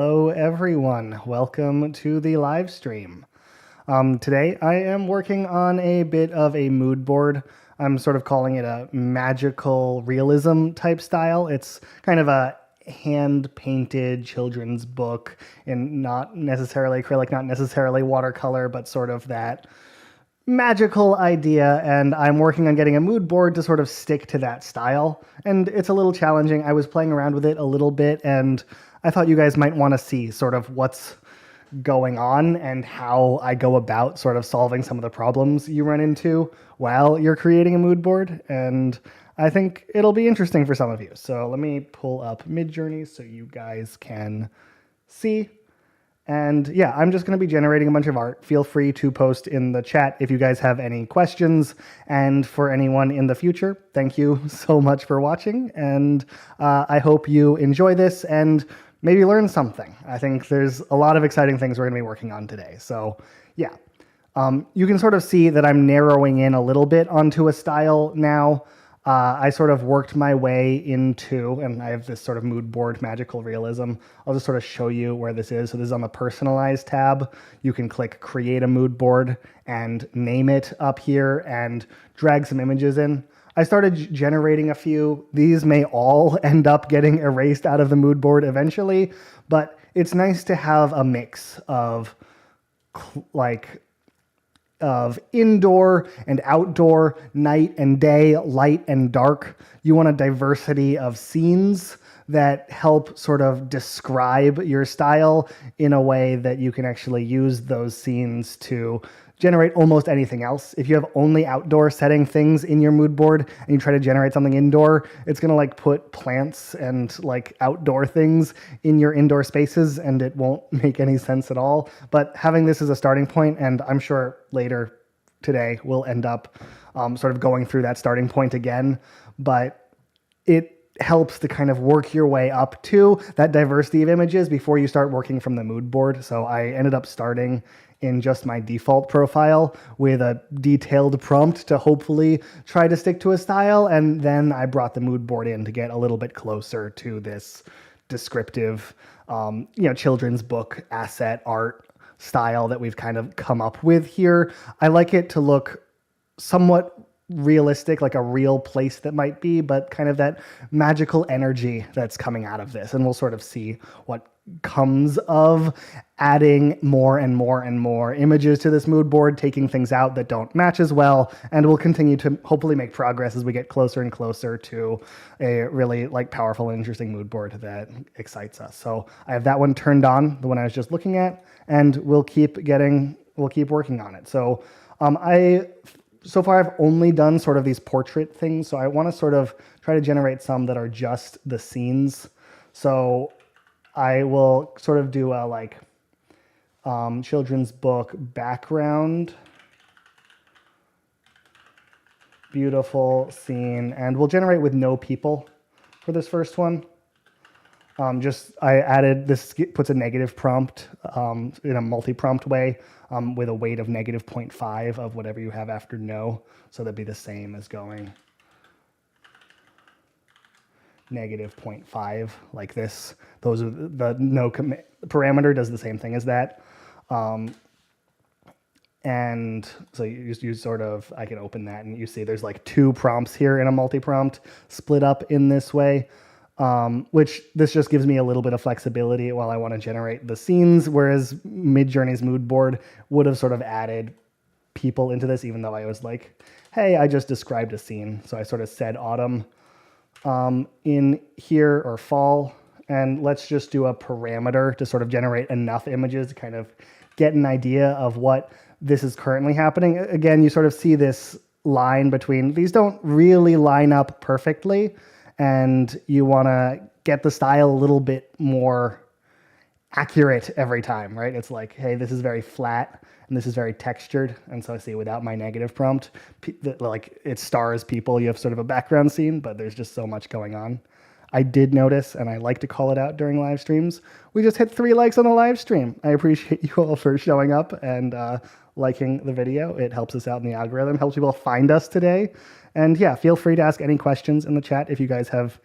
Hello everyone, welcome to the live stream. Today I am working on a bit of a mood board. I'm sort of calling it a magical realism type style. It's kind of a hand-painted children's book in not necessarily acrylic, not necessarily watercolor, but sort of that magical idea, and I'm working on getting a mood board to sort of stick to that style. And it's a little challenging. I was playing around with it a little bit, and I thought you guys might want to see sort of what's going on and how I go about sort of solving some of the problems you run into while you're creating a mood board. And I think it'll be interesting for some of you. So let me pull up Midjourney so you guys can see. And yeah, I'm just going to be generating a bunch of art. Feel free to post in the chat if you guys have any questions. And for anyone in the future, thank you so much for watching. And I hope you enjoy this and maybe learn something. I think there's a lot of exciting things we're going to be working on today. So yeah, you can sort of see that I'm narrowing in a little bit onto a style now. I sort of worked my way into, and I have this sort of mood board, magical realism. I'll just sort of show you where this is. So this is on the personalize tab. You can click create a mood board and name it up here and drag some images in. I started generating a few. These may all end up getting erased out of the mood board eventually, but it's nice to have a mix of indoor and outdoor, night and day, light and dark. You want a diversity of scenes that help sort of describe your style in a way that you can actually use those scenes to generate almost anything else. If you have only outdoor setting things in your mood board and you try to generate something indoor, it's gonna like put plants and like outdoor things in your indoor spaces and it won't make any sense at all. But having this as a starting point, and I'm sure later today we'll end up sort of going through that starting point again, but it helps to kind of work your way up to that diversity of images before you start working from the mood board. So I ended up starting in just my default profile with a detailed prompt to hopefully try to stick to a style. And then I brought the mood board in to get a little bit closer to this descriptive, children's book asset art style that we've kind of come up with here. I like it to look somewhat realistic, like a real place that might be, but kind of that magical energy that's coming out of this. And we'll sort of see what comes of adding more and more and more images to this mood board, taking things out that don't match as well, and we'll continue to hopefully make progress as we get closer and closer to a really like powerful and interesting mood board that excites us. So I have that one turned on, the one I was just looking at, and we'll keep working on it. So so far I've only done sort of these portrait things, so I want to sort of try to generate some that are just the scenes. So I will sort of do a children's book background, beautiful scene, and we'll generate with no people for this first one. I added this, puts a negative prompt in a multi-prompt way with a weight of -0.5 of whatever you have after no. So that'd be the same as going -0.5 like this. Those are the no parameter does the same thing as that. And so you sort of, I can open that and you see there's like two prompts here in a multi-prompt split up in this way. Which this just gives me a little bit of flexibility while I want to generate the scenes, whereas Midjourney's mood board would have sort of added people into this, even though I was like, hey, I just described a scene. So I sort of said autumn in here, or fall, and let's just do a parameter to sort of generate enough images to kind of get an idea of what this is currently happening. Again, you sort of see this line between, these don't really line up perfectly, and you want to get the style a little bit more accurate every time, right? It's like, hey, this is very flat and this is very textured. And so I see without my negative prompt, like it stars people, you have sort of a background scene, but there's just so much going on. I did notice, and I like to call it out during live streams, we just hit 3 likes on the live stream. I appreciate you all for showing up and liking the video. It helps us out in the algorithm, helps people find us today. And yeah, feel free to ask any questions in the chat if you guys have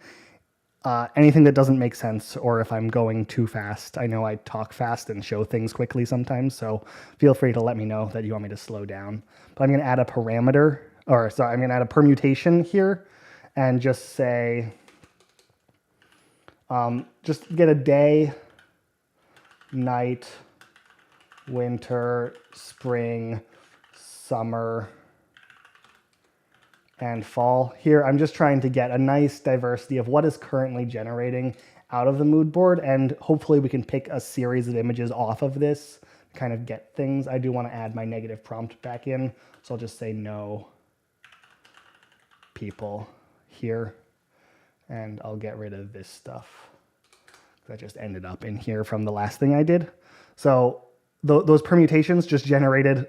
anything that doesn't make sense, or if I'm going too fast. I know I talk fast and show things quickly sometimes, so feel free to let me know that you want me to slow down. But I'm going to add a parameter, or sorry, I'm going to add a permutation here and just say, just get a day, night, winter, spring, summer, and fall. Here, I'm just trying to get a nice diversity of what is currently generating out of the mood board, and hopefully we can pick a series of images off of this, kind of get things. I do want to add my negative prompt back in, so I'll just say no people here, and I'll get rid of this stuff that just ended up in here from the last thing I did. So those permutations just generated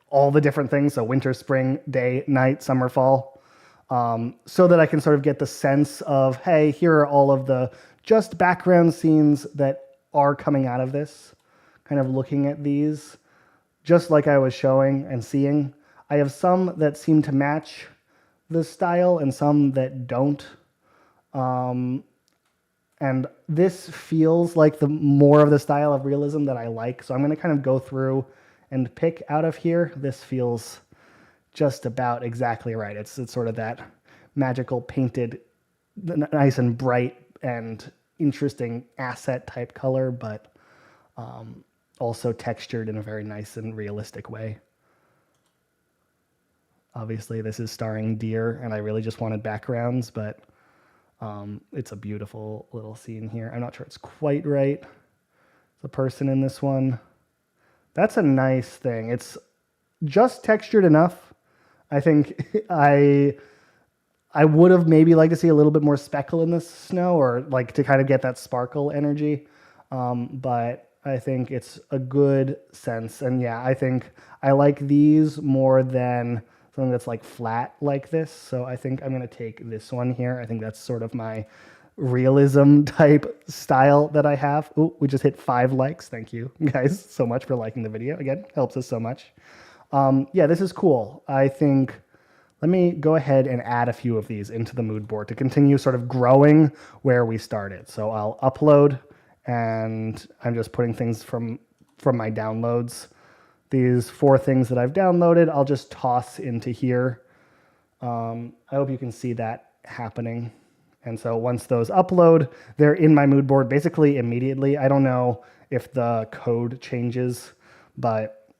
all the different things, so winter, spring, day, night, summer, fall, so that I can sort of get the sense of, hey, here are all of the just background scenes that are coming out of this, kind of looking at these, just like I was showing and seeing. I have some that seem to match the style and some that don't. And this feels like the more of the style of realism that I like. So I'm going to kind of go through and pick out of here. This feels just about exactly right. It's sort of that magical painted, nice and bright and interesting asset type color, but also textured in a very nice and realistic way. Obviously, this is starring deer, and I really just wanted backgrounds, but it's a beautiful little scene here. I'm not sure it's quite right. The person in this one. That's a nice thing. It's just textured enough. I think I would have maybe liked to see a little bit more speckle in this snow, or like to kind of get that sparkle energy. But I think it's a good sense. And yeah, I think I like these more than something that's like flat like this. So I think I'm going to take this one here. I think that's sort of my realism type style that I have. Oh, we just hit 5 likes. Thank you guys so much for liking the video. Again, helps us so much. Yeah, this is cool. I think, let me go ahead and add a few of these into the mood board to continue sort of growing where we started. So I'll upload, and I'm just putting things from my downloads. These 4 things that I've downloaded, I'll just toss into here. I hope you can see that happening. And so once those upload, they're in my mood board basically immediately. I don't know if the code changes, but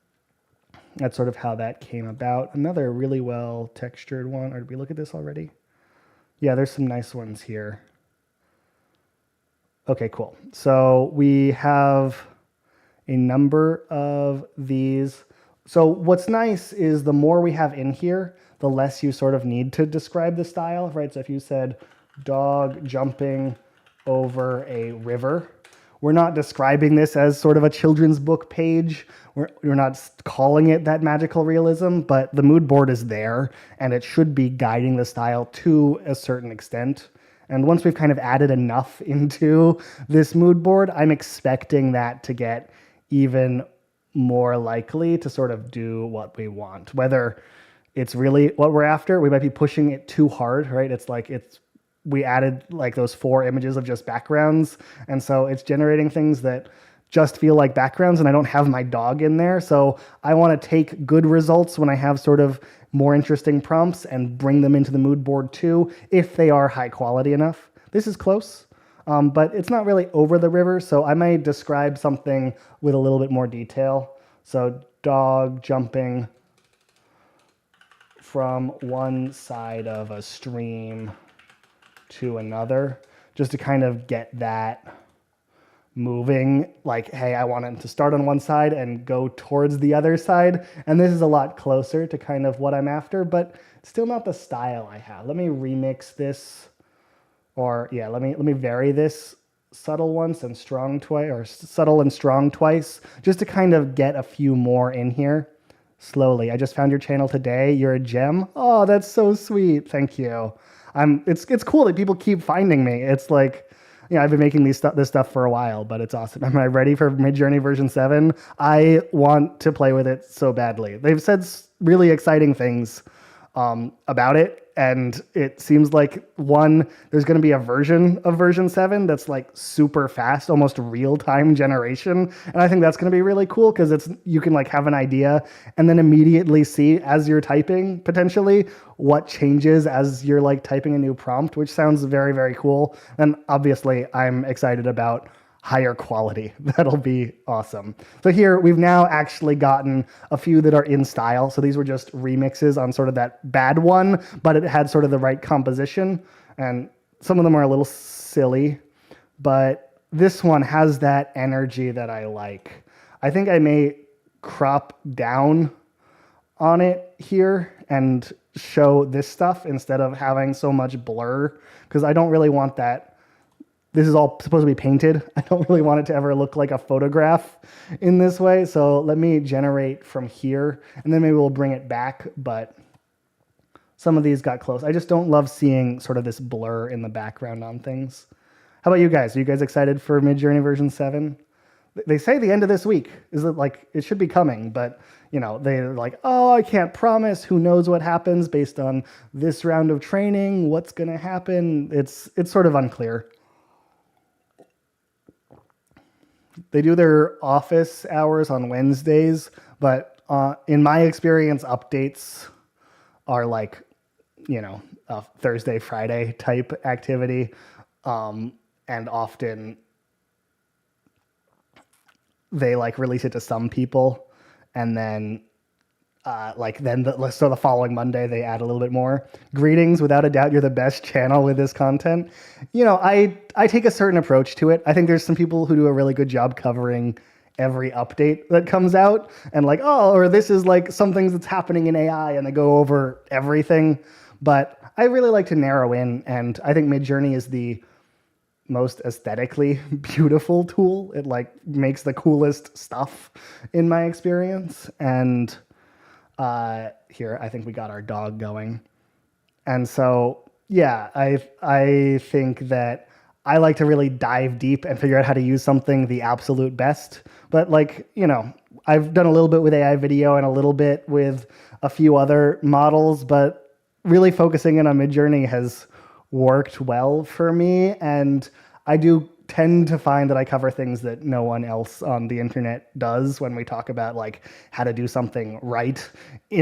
that's sort of how that came about. Another really well textured one. Or did we look at this already? Yeah, there's some nice ones here. Okay, cool. So we have a number of these. So what's nice is the more we have in here, the less you sort of need to describe the style, right? So if you said dog jumping over a river, we're not describing this as sort of a children's book page. We're not calling it that magical realism, but the mood board is there, and it should be guiding the style to a certain extent. And once we've kind of added enough into this mood board, I'm expecting that to get even more likely to sort of do what we want. Whether it's really what we're after, we might be pushing it too hard, right? It's like we added like those 4 images of just backgrounds, and so it's generating things that just feel like backgrounds, and I don't have my dog in there. So I want to take good results when I have sort of more interesting prompts and bring them into the mood board too, if they are high quality enough. This is close, but it's not really over the river, so I may describe something with a little bit more detail. So dog jumping from one side of a stream to another, just to kind of get that moving, like, hey, I want it to start on one side and go towards the other side. And this is a lot closer to kind of what I'm after, but still not the style I have. Let me remix this, or yeah, let me vary this subtle once and strong twice, or subtle and strong twice, just to kind of get a few more in here slowly. I just found your channel today. You're a gem. Oh, that's so sweet. Thank you. It's cool that people keep finding me. It's like, you know, I've been making this stuff for a while, but it's awesome. Am I ready for Midjourney version 7? I want to play with it so badly. They've said really exciting things about it. And it seems like there's going to be a version of version 7 that's like super fast, almost real-time generation. And I think that's going to be really cool because you can like have an idea and then immediately see as you're typing potentially what changes as you're like typing a new prompt, which sounds very, very cool. And obviously I'm excited about higher quality. That'll be awesome. So here we've now actually gotten a few that are in style. So these were just remixes on sort of that bad one, but it had sort of the right composition. And some of them are a little silly, but this one has that energy that I like. I think I may crop down on it here and show this stuff instead of having so much blur, because I don't really want that. This is all supposed to be painted. I don't really want it to ever look like a photograph in this way. So let me generate from here and then maybe we'll bring it back. But some of these got close. I just don't love seeing sort of this blur in the background on things. How about you guys? Are you guys excited for Midjourney version 7? They say the end of this week. Is it like, it should be coming, but you know, they're like, oh, I can't promise. Who knows what happens based on this round of training? What's going to happen? It's sort of unclear. They do their office hours on Wednesdays, but in my experience, updates are like, you know, a Thursday, Friday type activity. And often they like release it to some people and then so the following Monday, they add a little bit more. Greetings, without a doubt, you're the best channel with this content. You know, I take a certain approach to it. I think there's some people who do a really good job covering every update that comes out and like, oh, or this is like some things that's happening in AI and they go over everything. But I really like to narrow in, and I think Midjourney is the most aesthetically beautiful tool. It like makes the coolest stuff in my experience. And here, I think we got our dog going. And so, yeah, I think that I like to really dive deep and figure out how to use something the absolute best. But like, you know, I've done a little bit with AI video and a little bit with a few other models, but really focusing in on Midjourney has worked well for me. And I do tend to find that I cover things that no one else on the internet does when we talk about like how to do something right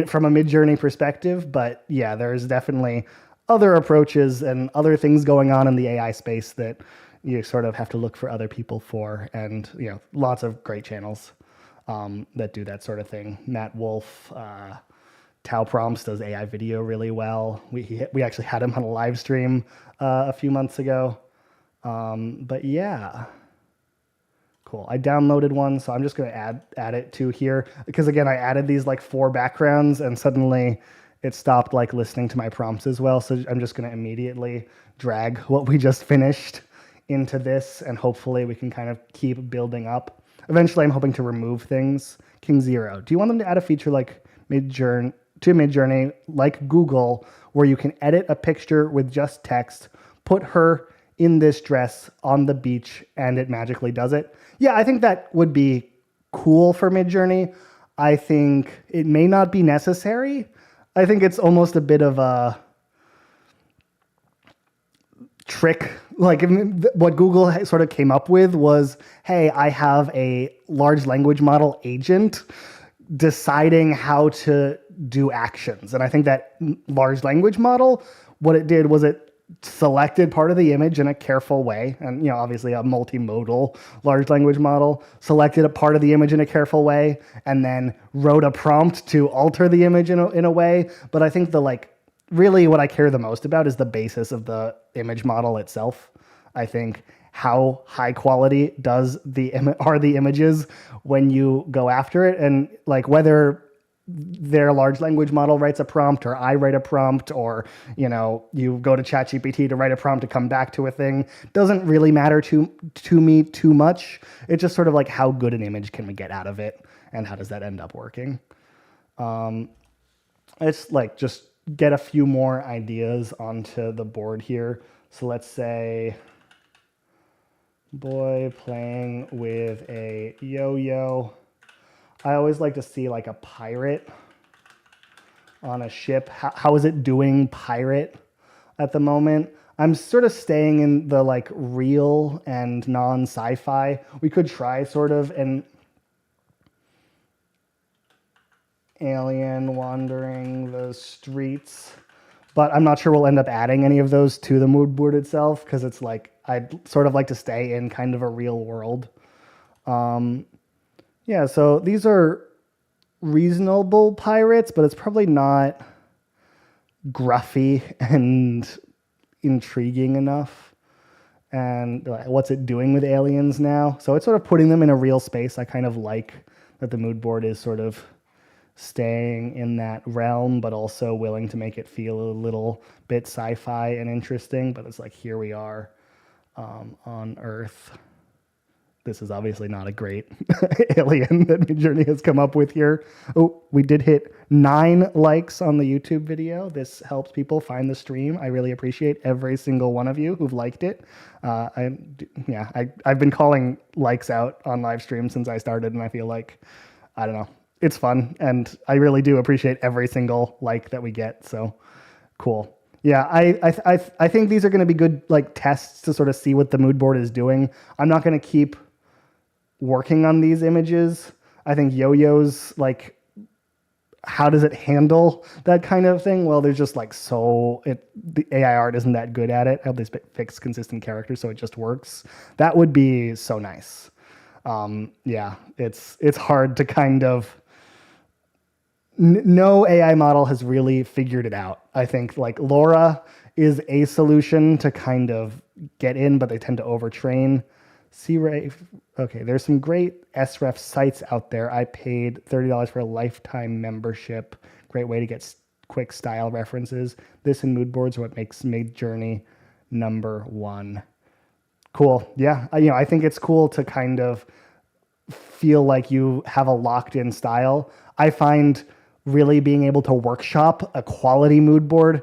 from a Midjourney perspective. But yeah, there's definitely other approaches and other things going on in the AI space that you sort of have to look for other people for. And, you know, lots of great channels that do that sort of thing. Matt Wolf, Tau Prompts does AI video really well. We actually had him on a live stream a few months ago. But yeah, cool. I downloaded one, so I'm just going to add it to here because again, I added these like 4 backgrounds and suddenly it stopped like listening to my prompts as well. So I'm just going to immediately drag what we just finished into this and hopefully we can kind of keep building up. Eventually I'm hoping to remove things. King Zero, do you want them to add a feature like Midjourney like Google where you can edit a picture with just text, put her in this dress on the beach and it magically does it? Yeah, I think that would be cool for Midjourney. I think it may not be necessary. I think it's almost a bit of a trick. Like what Google sort of came up with was, hey, I have a large language model agent deciding how to do actions. And I think that large language model, what it did was it selected part of the image in a careful way, and you know, obviously a multimodal large language model selected a part of the image in a careful way and then wrote a prompt to alter the image in a way. But I think really what I care the most about is the basis of the image model itself. I think how high quality are the images when you go after it, and like whether their large language model writes a prompt or I write a prompt or, you know, you go to ChatGPT to write a prompt to come back to a thing doesn't really matter to me too much. It's just sort of like how good an image can we get out of it and how does that end up working? It's like just get a few more ideas onto the board here. So let's say boy playing with a yo-yo. I always like to see like a pirate on a ship. How is it doing pirate at the moment? I'm sort of staying in the like real and non-sci-fi. We could try sort of an alien wandering the streets, but I'm not sure we'll end up adding any of those to the mood board itself because it's like I'd sort of like to stay in kind of a real world. Yeah, so these are reasonable pirates, but it's probably not gruffy and intriguing enough. And what's it doing with aliens now? So it's sort of putting them in a real space. I kind of like that the mood board is sort of staying in that realm, but also willing to make it feel a little bit sci-fi and interesting. But it's like, here we are on Earth. This is obviously not a great alien that Midjourney has come up with here. Oh, we did hit 9 likes on the YouTube video. This helps people find the stream. I really appreciate every single one of you who've liked it. I've been calling likes out on live stream since I started, and I feel like, I don't know, it's fun, and I really do appreciate every single like that we get. So cool. Yeah, I think these are going to be good like tests to sort of see what the mood board is doing. I'm not going to keep working on these images. I think Yo-Yo's like, how does it handle that kind of thing? Well, there's just like the AI art isn't that good at it. I hope they fix consistent characters so it just works. That would be so nice. Yeah, it's hard to kind of. No AI model has really figured it out. I think like Laura is a solution to kind of get in, but they tend to overtrain. SREF, okay, there's some great SREF sites out there. I paid $30 for a lifetime membership. Great way to get quick style references. This and Moodboards are what makes Midjourney #1. Cool. Yeah, I think it's cool to kind of feel like you have a locked-in style. I find really being able to workshop a quality mood board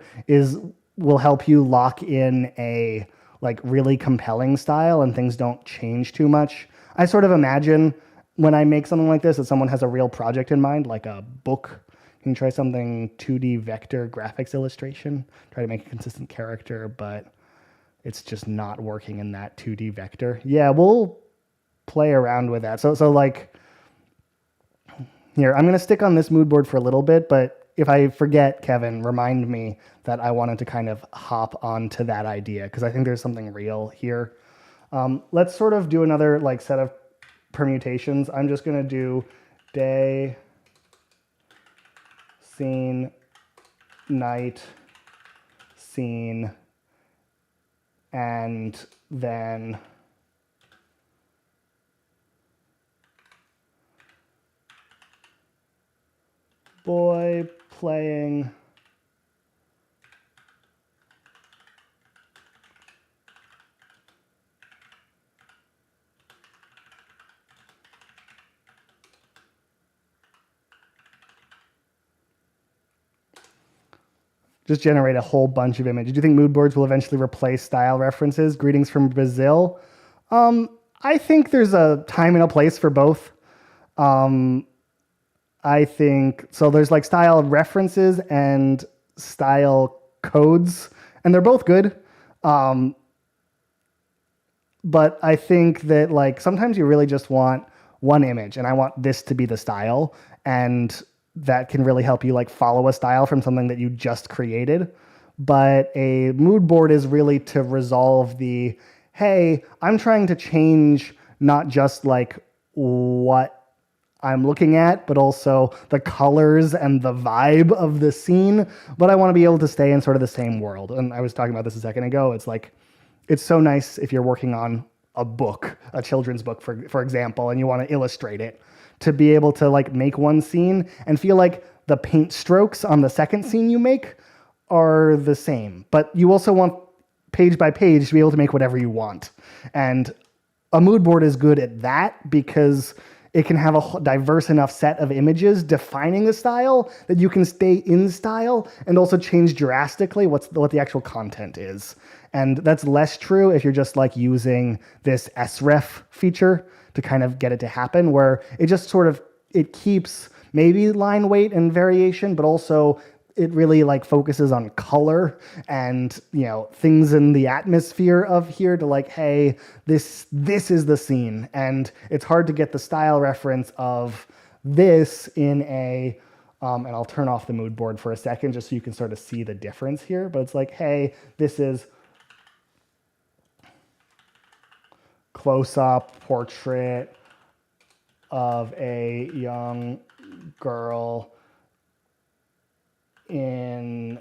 will help you lock in a like really compelling style and things don't change too much. I sort of imagine when I make something like this that someone has a real project in mind, like a book. You can try something 2D vector graphics illustration, try to make a consistent character, but it's just not working in that 2D vector. Yeah, we'll play around with that. So like, here, I'm going to stick on this mood board for a little bit, but if I forget, Kevin, remind me that I wanted to kind of hop onto that idea because I think there's something real here. Let's sort of do another like set of permutations. I'm just going to do day, scene, night, scene, and then boy playing just generate a whole bunch of images. Do you think mood boards will eventually replace style references? Greetings from Brazil. I think there's a time and a place for both. I think, so there's like style references and style codes, and they're both good. But I think that like sometimes you really just want one image and I want this to be the style, and that can really help you like follow a style from something that you just created. But a mood board is really to resolve the, hey, I'm trying to change not just like what I'm looking at, but also the colors and the vibe of the scene. But I want to be able to stay in sort of the same world. And I was talking about this a second ago. It's like, it's so nice if you're working on a book, a children's book, for example, and you want to illustrate it, to be able to like make one scene and feel like the paint strokes on the second scene you make are the same. But you also want page by page to be able to make whatever you want. And a mood board is good at that because it can have a diverse enough set of images defining the style that you can stay in style and also change drastically what the actual content is. And that's less true if you're just like using this SREF feature to kind of get it to happen, where it just sort of, it keeps maybe line weight and variation, but also it really like focuses on color and, you know, things in the atmosphere of here to like, hey, this is the scene. And it's hard to get the style reference of this in a, and I'll turn off the mood board for a second just so you can sort of see the difference here. But it's like, hey, this is close-up portrait of a young girl in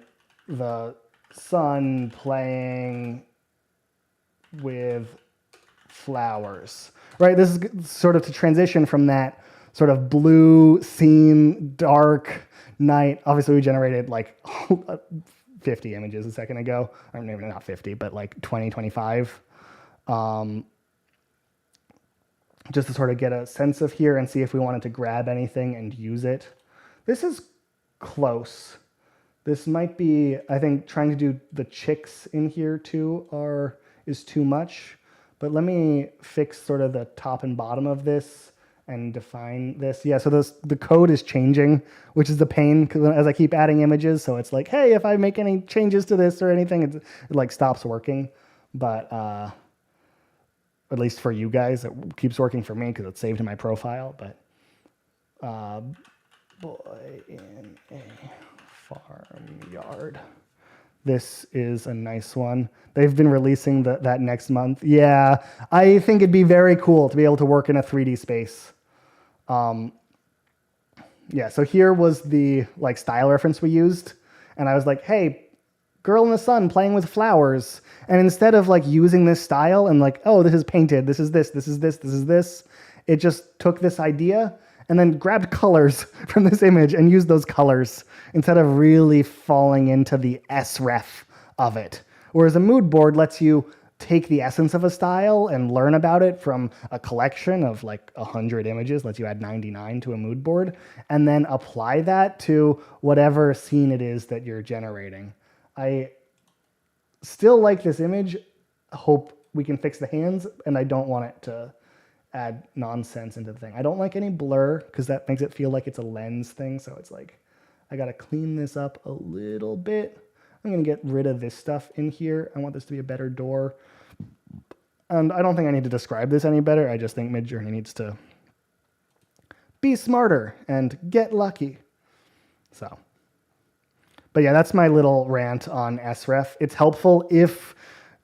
the sun playing with flowers, right? This is sort of to transition from that sort of blue scene, dark night. Obviously, we generated like 50 images a second ago. Or maybe not 50, but like 20, 25. Just to sort of get a sense of here and see if we wanted to grab anything and use it. This is close. This might be, I think, trying to do the chicks in here too is too much. But let me fix sort of the top and bottom of this and define this. Yeah, so the code is changing, which is the pain as I keep adding images. So it's like, hey, if I make any changes to this or anything, it like stops working. But at least for you guys, it keeps working for me because it's saved in my profile. But boy in a farmyard. This is a nice one. They've been releasing that next month. Yeah, I think it'd be very cool to be able to work in a 3D space. Yeah, so here was the like style reference we used. And I was like, hey, girl in the sun playing with flowers. And instead of like using this style and like, oh, this is painted, this is this, this is this, this is this, it just took this idea and then grabbed colors from this image and used those colors instead of really falling into the SREF of it. Whereas a mood board lets you take the essence of a style and learn about it from a collection of like 100 images, lets you add 99 to a mood board, and then apply that to whatever scene it is that you're generating. I still like this image. Hope we can fix the hands, and I don't want it to add nonsense into the thing. I don't like any blur because that makes it feel like it's a lens thing. So it's like, I got to clean this up a little bit. I'm going to get rid of this stuff in here. I want this to be a better door. And I don't think I need to describe this any better. I just think Midjourney needs to be smarter and get lucky. So, but yeah, that's my little rant on SREF. It's helpful if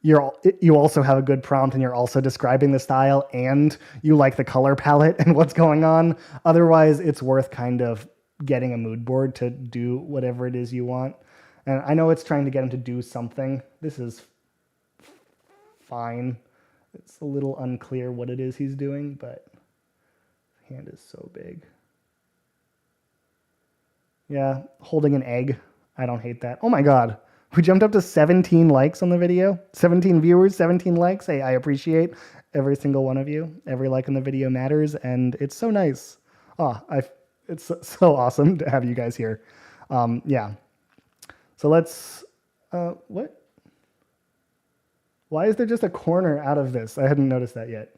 you also have a good prompt and you're also describing the style and you like the color palette and what's going on. Otherwise, it's worth kind of getting a mood board to do whatever it is you want. And I know it's trying to get him to do something. This is fine. It's a little unclear what it is he's doing, but his hand is so big. Yeah, holding an egg. I don't hate that. Oh my God. We jumped up to 17 likes on the video. 17 viewers, 17 likes. Hey, I appreciate every single one of you. Every like on the video matters, and it's so nice. It's so awesome to have you guys here. Yeah. So let's, what? Why is there just a corner out of this? I hadn't noticed that yet.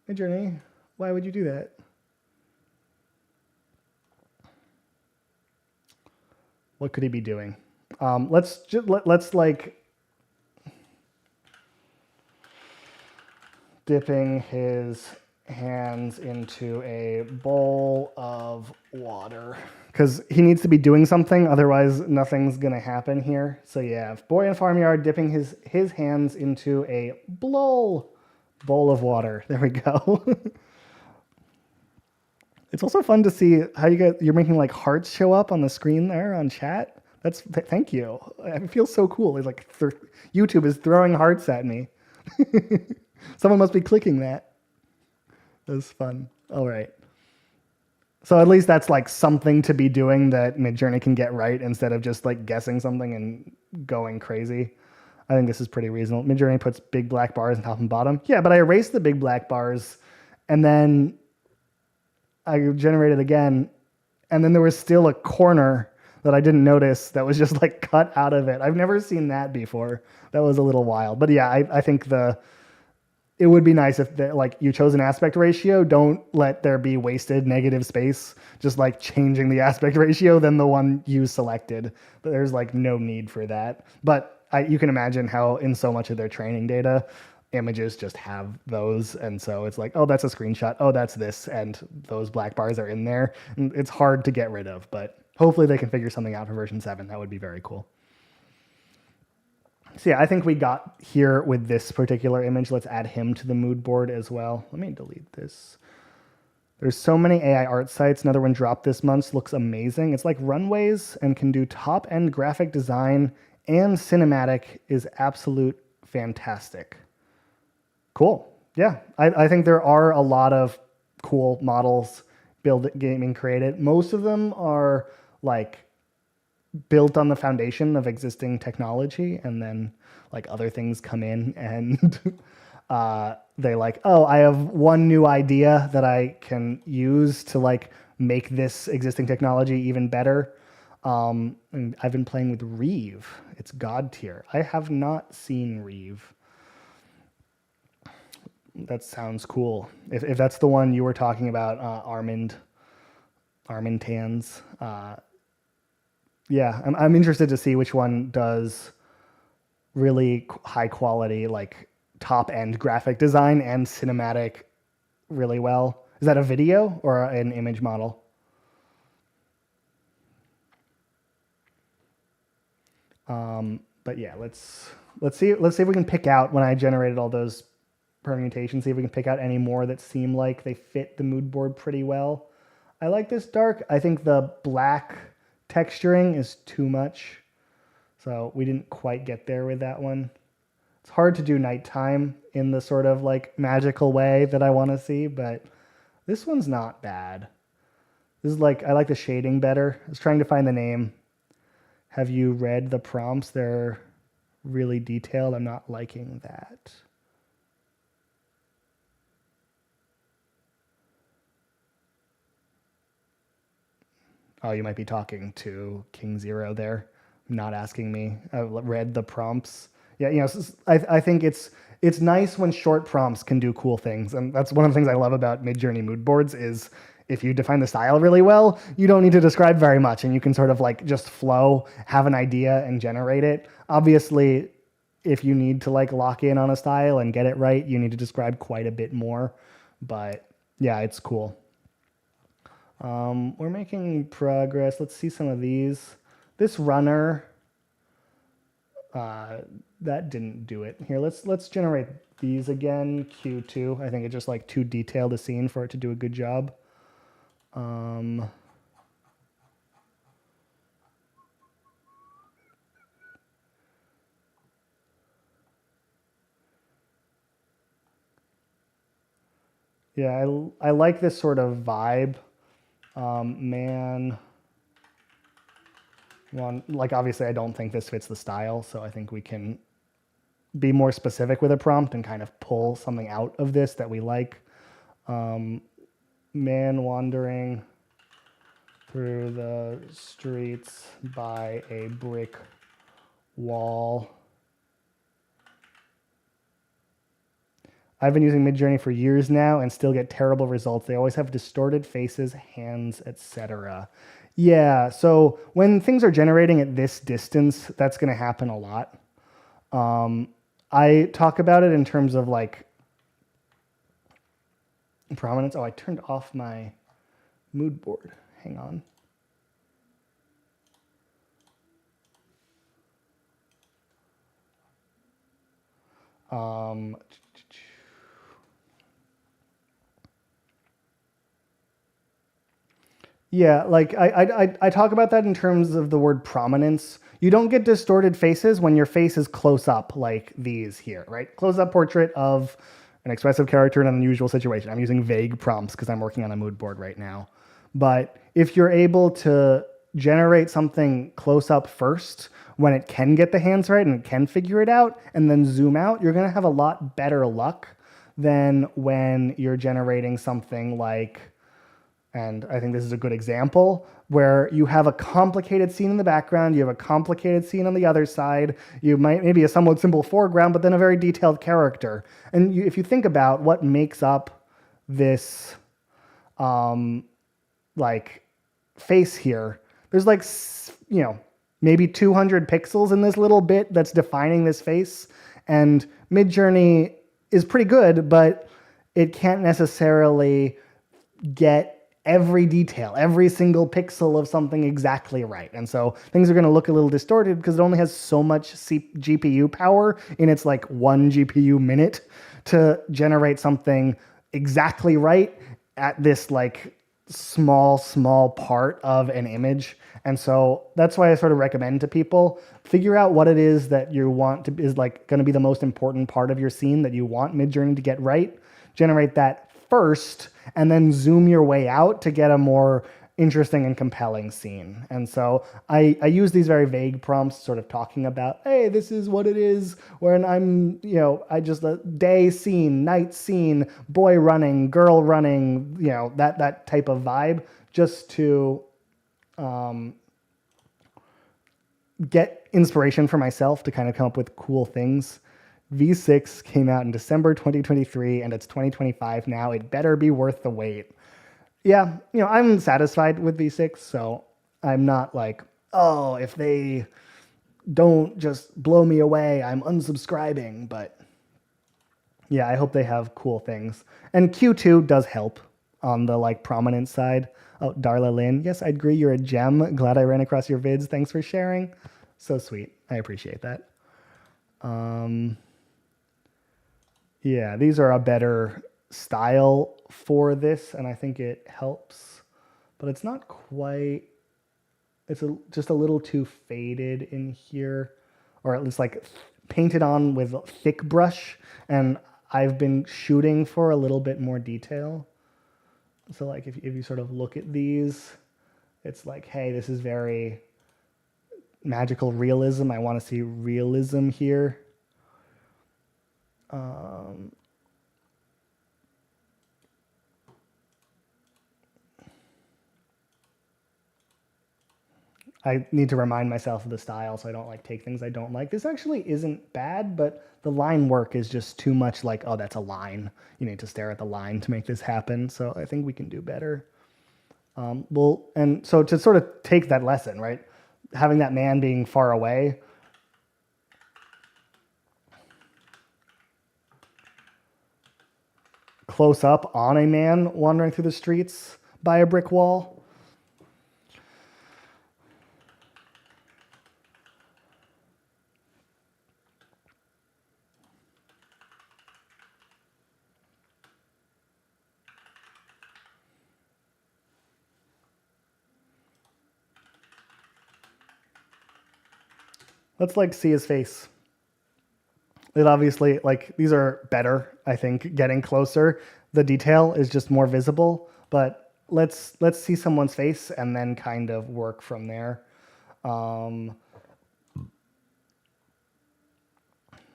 Midjourney, why would you do that? What could he be doing? Let's like dipping his hands into a bowl of water because he needs to be doing something, otherwise nothing's gonna happen here. So yeah, boy in farmyard dipping his hands into a bowl of water. There we go. It's also fun to see how you're making like hearts show up on the screen there on chat. Thank you. It feels so cool. It's like YouTube is throwing hearts at me. Someone must be clicking that. That's fun. All right. So at least that's like something to be doing that Midjourney can get right instead of just like guessing something and going crazy. I think this is pretty reasonable. Midjourney puts big black bars on top and bottom. Yeah, but I erased the big black bars and then I generated again. And then there was still a corner that I didn't notice that was just like cut out of it. I've never seen that before. That was a little wild. But yeah, I think it would be nice if like you chose an aspect ratio. Don't let there be wasted negative space. Just like changing the aspect ratio than the one you selected. There's like no need for that. But you can imagine how in so much of their training data, images just have those. And so it's like, oh, that's a screenshot. Oh, that's this. And those black bars are in there. And it's hard to get rid of, but hopefully they can figure something out for version 7. That would be very cool. So yeah, I think we got here with this particular image. Let's add him to the mood board as well. Let me delete this. There's so many AI art sites. Another one dropped this month. Looks amazing. It's like runways and can do top-end graphic design and cinematic. Is absolute fantastic. Cool. Yeah, I think there are a lot of cool models being created. Most of them are like built on the foundation of existing technology, and then like other things come in and they like, oh, I have one new idea that I can use to like make this existing technology even better. And I've been playing with Reeve. It's God tier. I have not seen Reeve. That sounds cool. If that's the one you were talking about, Armand Tans. Yeah, I'm interested to see which one does really high quality, like top end graphic design and cinematic really well. Is that a video or an image model? But yeah, let's see if we can pick out, when I generated all those permutations, see if we can pick out any more that seem like they fit the mood board pretty well. I like this dark. I think the black texturing is too much, so we didn't quite get there with that one. It's hard to do nighttime in the sort of like magical way that I want to see, but this one's not bad. This is like, I like the shading better. I was trying to find the name. Have you read the prompts? They're really detailed. I'm not liking that. Oh, you might be talking to King Zero there, not asking me. I read the prompts. Yeah, you know, I think it's nice when short prompts can do cool things, and that's one of the things I love about Midjourney mood boards is if you define the style really well, you don't need to describe very much, and you can sort of like just flow, have an idea, and generate it. Obviously, if you need to like lock in on a style and get it right, you need to describe quite a bit more. But yeah, it's cool. We're making progress. Let's see some of these. This runner, that didn't do it. Here, let's generate these again. Q2. I think it's just like too detailed a scene for it to do a good job. Yeah, I like this sort of vibe. Man, one, like obviously I don't think this fits the style, so I think we can be more specific with a prompt and kind of pull something out of this that we like. Man wandering through the streets by a brick wall. I've been using Midjourney for years now and still get terrible results. They always have distorted faces, hands, etc. Yeah, so when things are generating at this distance, that's going to happen a lot. I talk about it in terms of like prominence. Oh, I turned off my mood board. Hang on. Yeah, like I talk about that in terms of the word prominence. You don't get distorted faces when your face is close up like these here, right? Close up portrait of an expressive character in an unusual situation. I'm using vague prompts because I'm working on a mood board right now. But if you're able to generate something close up first when it can get the hands right and it can figure it out and then zoom out, you're going to have a lot better luck than when you're generating something like, And I think this is a good example where you have a complicated scene in the background, you have a complicated scene on the other side, you might maybe a somewhat simple foreground, but then a very detailed character. And if you think about what makes up this like face here, there's like, you know, maybe 200 pixels in this little bit that's defining this face. And Midjourney is pretty good, but it can't necessarily get every detail, every single pixel of something exactly right. And so things are going to look a little distorted because it only has so much GPU power in its like 1 GPU minute to generate something exactly right at this like small part of an image. And so that's why I sort of recommend to people, figure out what it is that you want to is like going to be the most important part of your scene that you want Midjourney to get right. Generate that first and then zoom your way out to get a more interesting and compelling scene. And so I use these very vague prompts sort of talking about, hey, this is what it is when I'm, you know, I just a day scene, night scene, boy running, girl running, you know, that type of vibe, just to get inspiration for myself to kind of come up with cool things. V6 came out in December 2023 and it's 2025 now. It better be worth the wait. Yeah, you know, I'm satisfied with V6, so I'm not like, oh, if they don't just blow me away, I'm unsubscribing. But yeah, I hope they have cool things. And Q2 does help on the like prominent side. Oh, Darla Lynn, yes, I agree. You're a gem. Glad I ran across your vids. Thanks for sharing. So sweet. I appreciate that. Yeah, these are a better style for this, and I think it helps, but it's not quite, it's just a little too faded in here, or at least like painted on with thick brush, and I've been shooting for a little bit more detail. So like if you sort of look at these, it's like, hey, this is very magical realism. I want to see realism here. I need to remind myself of the style so I don't like take things I don't like. This actually isn't bad, but the line work is just too much like, oh, that's a line. You need to stare at the line to make this happen. So I think we can do better. And so to sort of take that lesson, right? Having that man being far away, close up on a man wandering through the streets by a brick wall. Let's like see his face. It obviously, like, these are better, I think, getting closer. The detail is just more visible, but let's see someone's face and then kind of work from there.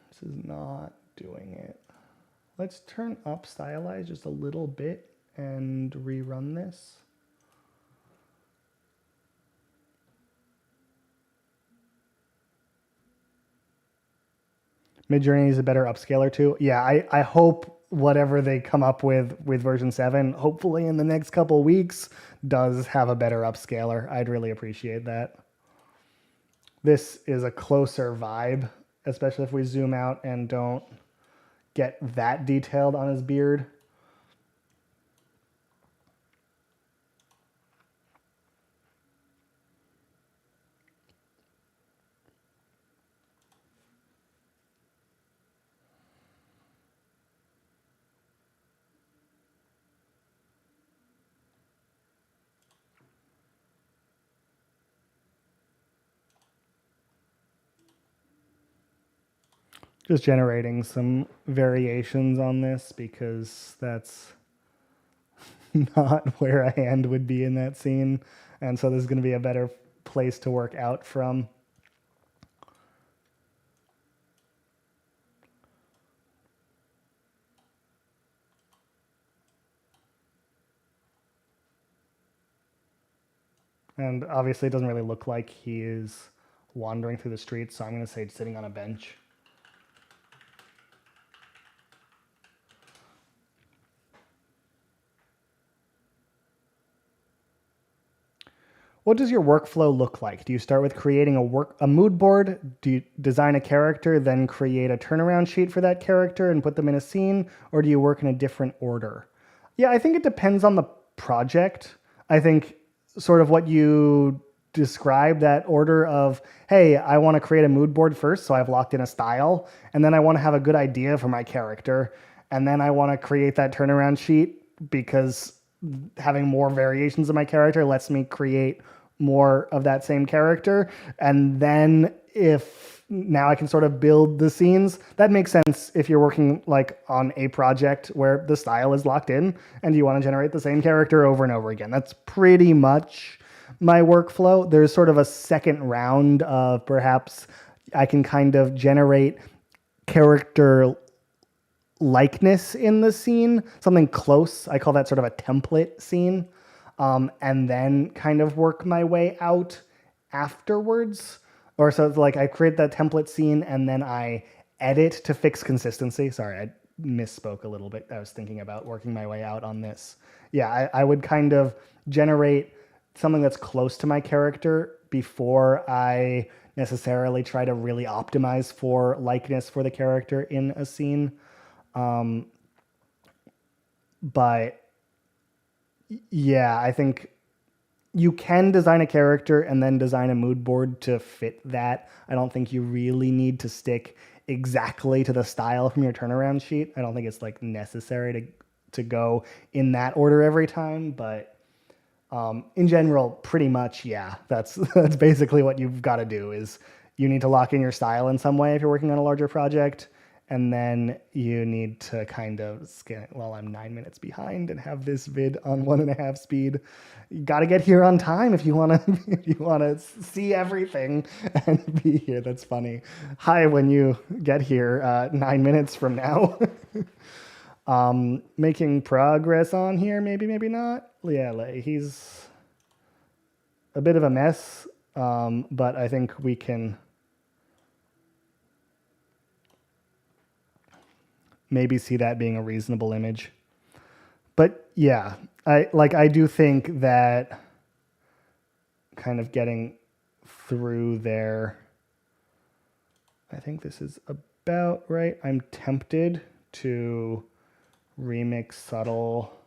This is not doing it. Let's turn up stylize just a little bit and rerun this. Midjourney is a better upscaler too. Yeah, I hope whatever they come up with version 7, hopefully in the next couple weeks, does have a better upscaler. I'd really appreciate that. This is a closer vibe, especially if we zoom out and don't get that detailed on his beard. Just generating some variations on this because that's not where a hand would be in that scene. And so this is going to be a better place to work out from. And obviously it doesn't really look like he is wandering through the streets, so I'm going to say sitting on a bench. What does your workflow look like? Do you start with creating a mood board? Do you design a character, then create a turnaround sheet for that character and put them in a scene? Or do you work in a different order? Yeah, I think it depends on the project. I think sort of what you describe, that order of, hey, I want to create a mood board first, so I've locked in a style, and then I want to have a good idea for my character, and then I want to create that turnaround sheet because having more variations of my character lets me create more of that same character. And then if now I can sort of build the scenes, that makes sense if you're working like on a project where the style is locked in and you want to generate the same character over and over again. That's pretty much my workflow. There's sort of a second round of perhaps I can kind of generate character likeness in the scene, something close. I call that sort of a template scene, and then kind of work my way out afterwards. Or so it's like I create that template scene and then I edit to fix consistency. Sorry, I misspoke a little bit. I was thinking about working my way out on this. Yeah, I would kind of generate something that's close to my character before I necessarily try to really optimize for likeness for the character in a scene. But yeah, I think you can design a character and then design a mood board to fit that. I don't think you really need to stick exactly to the style from your turnaround sheet. I don't think it's like necessary to go in that order every time, but in general, pretty much, yeah, that's basically what you've got to do is you need to lock in your style in some way if you're working on a larger project. And then you need to kind of scan it. Well, I'm 9 minutes behind and have this vid on 1.5 speed. You got to get here on time if you want to see everything and be here. That's funny. Hi, when you get here 9 minutes from now. Making progress on here. Maybe not. Yeah, he's a bit of a mess, but I think we can maybe see that being a reasonable image. But yeah, I do think that kind of getting through there, I think this is about right. I'm tempted to remix subtle.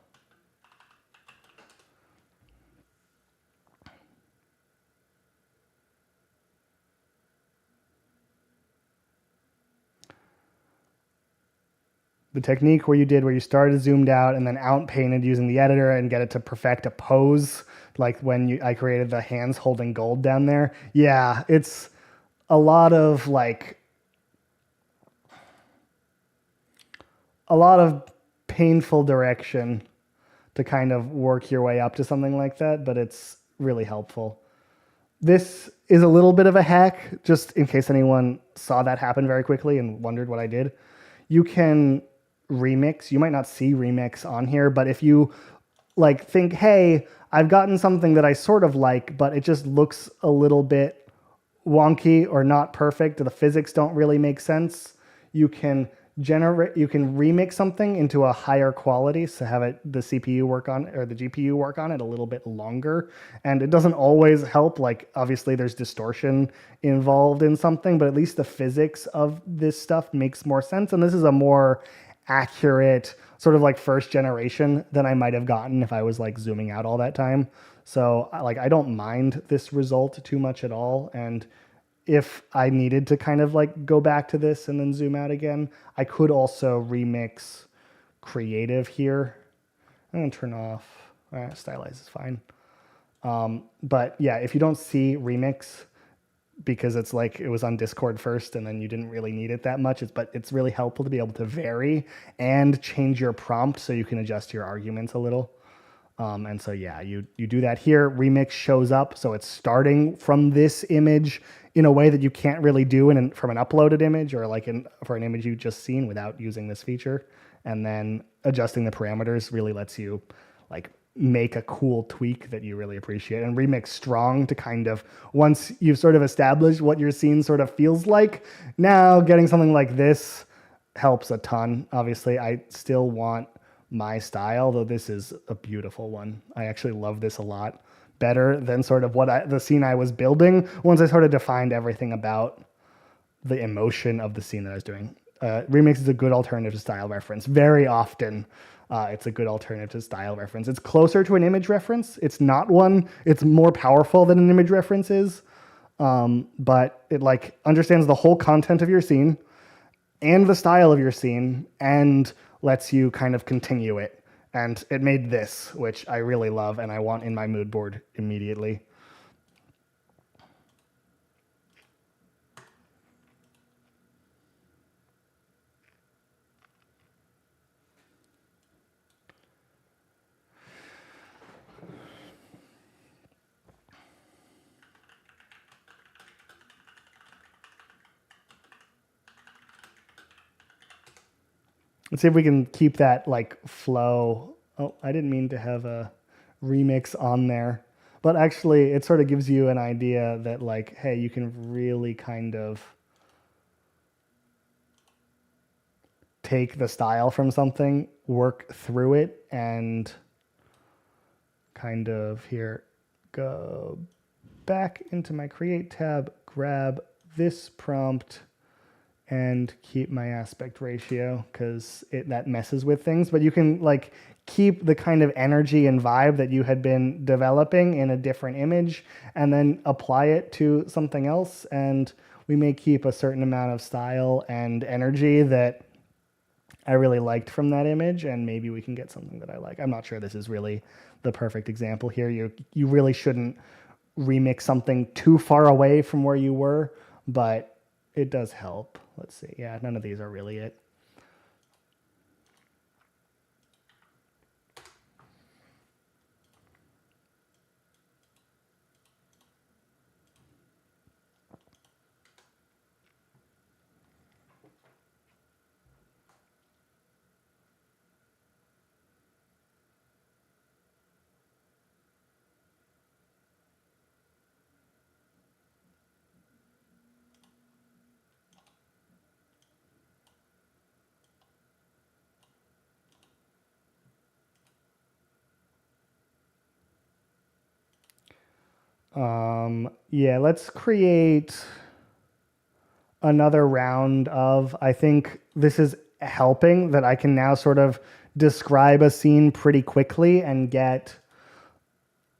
The technique where you started zoomed out and then out painted using the editor and get it to perfect a pose, like when I created the hands holding gold down there. Yeah, it's a lot of painful direction to kind of work your way up to something like that, but it's really helpful. This is a little bit of a hack, just in case anyone saw that happen very quickly and wondered what I did. You can remix. You might not see remix on here, but if you think, hey, I've gotten something that I sort of like, but it just looks a little bit wonky or not perfect, the physics don't really make sense, you can remix something into a higher quality, so have the CPU work on or the GPU work on it a little bit longer. And it doesn't always help, like obviously there's distortion involved in something, but at least the physics of this stuff makes more sense. And this is a more accurate sort of like first generation than I might have gotten if I was like zooming out all that time. So I don't mind this result too much at all. And if I needed to kind of like go back to this and then zoom out again, I could also remix creative here. I'm gonna turn off, stylize is fine. But yeah, if you don't see remix, because it's like it was on Discord first and then you didn't really need it that much, but it's really helpful to be able to vary and change your prompt so you can adjust your arguments a little. And so yeah, you do that here. Remix shows up, so it's starting from this image in a way that you can't really do from an uploaded image or for an image you just seen without using this feature. And then adjusting the parameters really lets you like make a cool tweak that you really appreciate. And Remix Strong to kind of, once you've sort of established what your scene sort of feels like, now getting something like this helps a ton. Obviously, I still want my style, though this is a beautiful one. I actually love this a lot better than sort of the scene I was building once I sort of defined everything about the emotion of the scene that I was doing. Remix is a good alternative to style reference. Very often, it's a good alternative to style reference. It's closer to an image reference. It's not one. It's more powerful than an image reference is, but it like understands the whole content of your scene and the style of your scene and lets you kind of continue it. And it made this, which I really love and I want in my mood board immediately. Let's see if we can keep that like flow. Oh, I didn't mean to have a remix on there, but actually it sort of gives you an idea that like, hey, you can really kind of take the style from something, work through it, and kind of here, go back into my create tab, grab this prompt, and keep my aspect ratio because that messes with things. But you can like keep the kind of energy and vibe that you had been developing in a different image and then apply it to something else. And we may keep a certain amount of style and energy that I really liked from that image, and maybe we can get something that I like. I'm not sure this is really the perfect example here. You really shouldn't remix something too far away from where you were, but it does help. Let's see. Yeah, none of these are really it. Yeah, let's create another round of, I think this is helping that I can now sort of describe a scene pretty quickly and get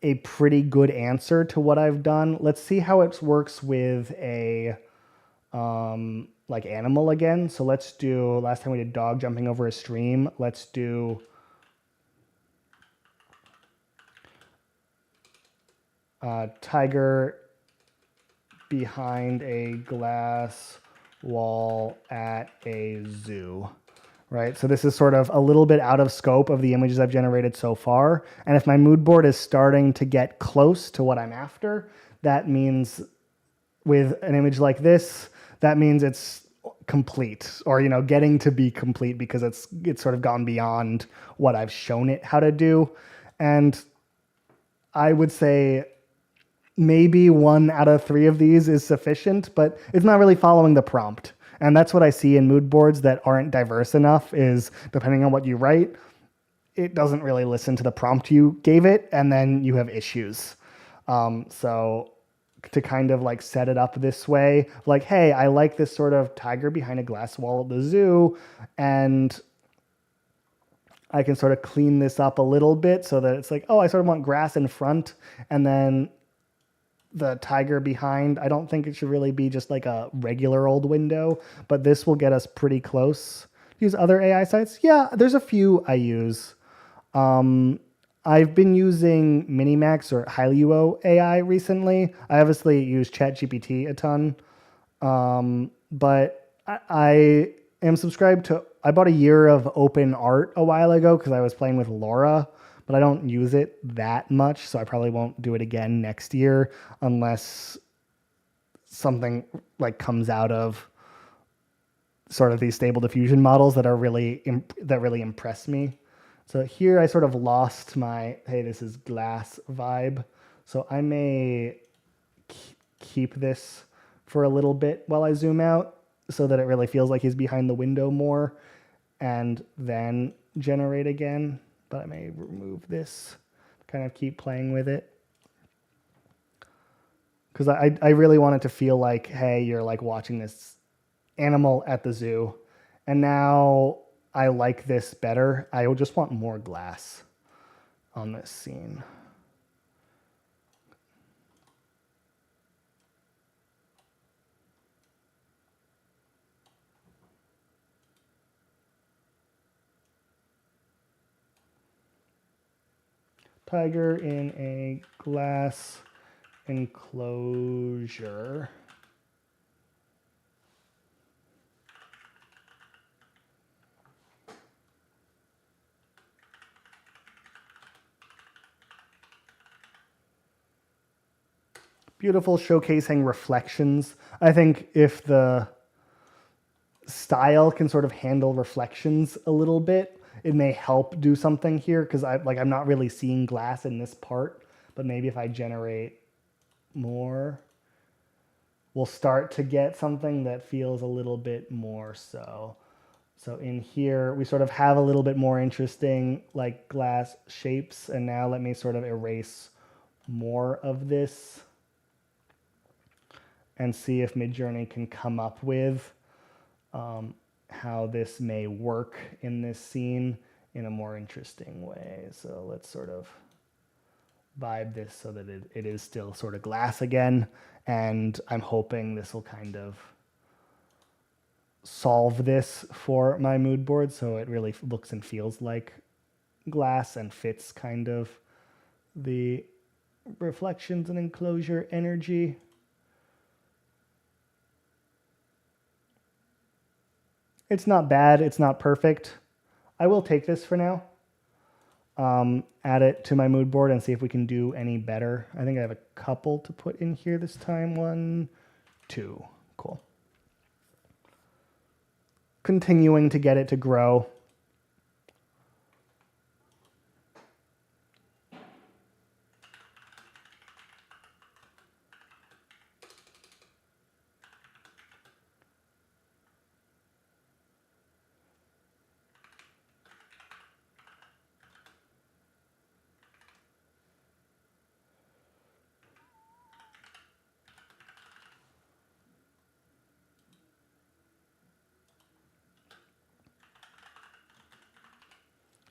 a pretty good answer to what I've done. Let's see how it works with a like animal again. So let's do, last time we did dog jumping over a stream. Let's do tiger behind a glass wall at a zoo, right? So this is sort of a little bit out of scope of the images I've generated so far. And if my mood board is starting to get close to what I'm after, that means with an image like this, that means it's complete, or, you know, getting to be complete because it's sort of gone beyond what I've shown it how to do. And I would say maybe 1 out of 3 of these is sufficient, but it's not really following the prompt. And that's what I see in mood boards that aren't diverse enough is, depending on what you write, it doesn't really listen to the prompt you gave it, and then you have issues. So to kind of like set it up this way, like, hey, I like this sort of tiger behind a glass wall at the zoo, and I can sort of clean this up a little bit so that it's like, oh, I sort of want grass in front, and then the tiger behind. I don't think it should really be just like a regular old window, but this will get us pretty close. Use other AI sites? Yeah, there's a few I use. I've been using Minimax or Hailuo AI recently. I obviously use ChatGPT a ton, but I am subscribed to, I bought a year of open art a while ago because I was playing with Laura, but I don't use it that much, so I probably won't do it again next year unless something like comes out of sort of these stable diffusion models that are really that really impress me. So here I sort of lost my, hey, this is glass vibe. So I may keep this for a little bit while I zoom out so that it really feels like he's behind the window more, and then generate again. But I may remove this, kind of keep playing with it. Because I really want it to feel like, hey, you're like watching this animal at the zoo. And now I like this better. I just want more glass on this scene. Tiger in a glass enclosure. Beautiful, showcasing reflections. I think if the style can sort of handle reflections a little bit, it may help do something here, because I'm not really seeing glass in this part, but maybe if I generate more, we'll start to get something that feels a little bit more so. So in here, we sort of have a little bit more interesting like glass shapes, and now let me sort of erase more of this and see if Midjourney can come up with how this may work in this scene in a more interesting way. So let's sort of vibe this so that it is still sort of glass again. And I'm hoping this will kind of solve this for my mood board so it really looks and feels like glass and fits kind of the reflections and enclosure energy. It's not bad. It's not perfect. I will take this for now, add it to my mood board and see if we can do any better. I think I have a couple to put in here this time. 1, 2. Cool. Continuing to get it to grow.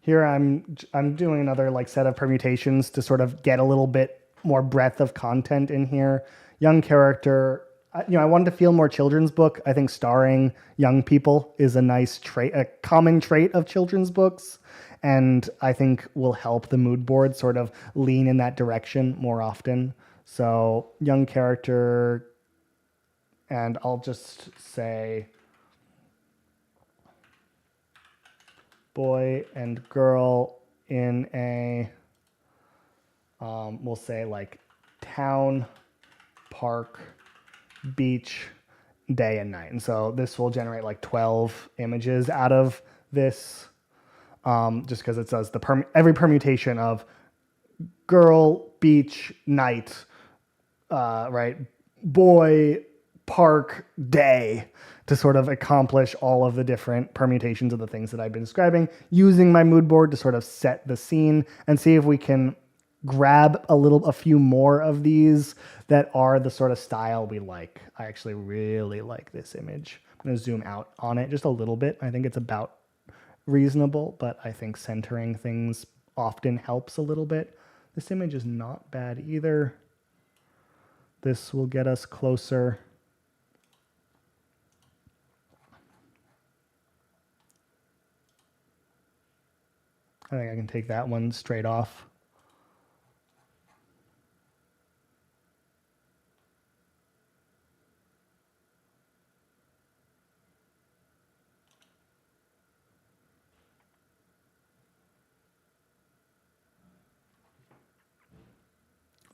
Here I'm doing another like set of permutations to sort of get a little bit more breadth of content in here. Young character, I wanted to feel more children's book. I think starring young people is a nice trait, a common trait of children's books, and I think will help the mood board sort of lean in that direction more often. So young character, and I'll just say boy and girl in a, we'll say like town, park, beach, day and night. And so this will generate like 12 images out of this, just because it says every permutation of girl, beach, night, right, boy, park, day, to sort of accomplish all of the different permutations of the things that I've been describing, using my mood board to sort of set the scene and see if we can grab a few more of these that are the sort of style we like. I actually really like this image. I'm going to zoom out on it just a little bit. I think it's about reasonable, but I think centering things often helps a little bit. This image is not bad either. This will get us closer. I think I can take that one straight off.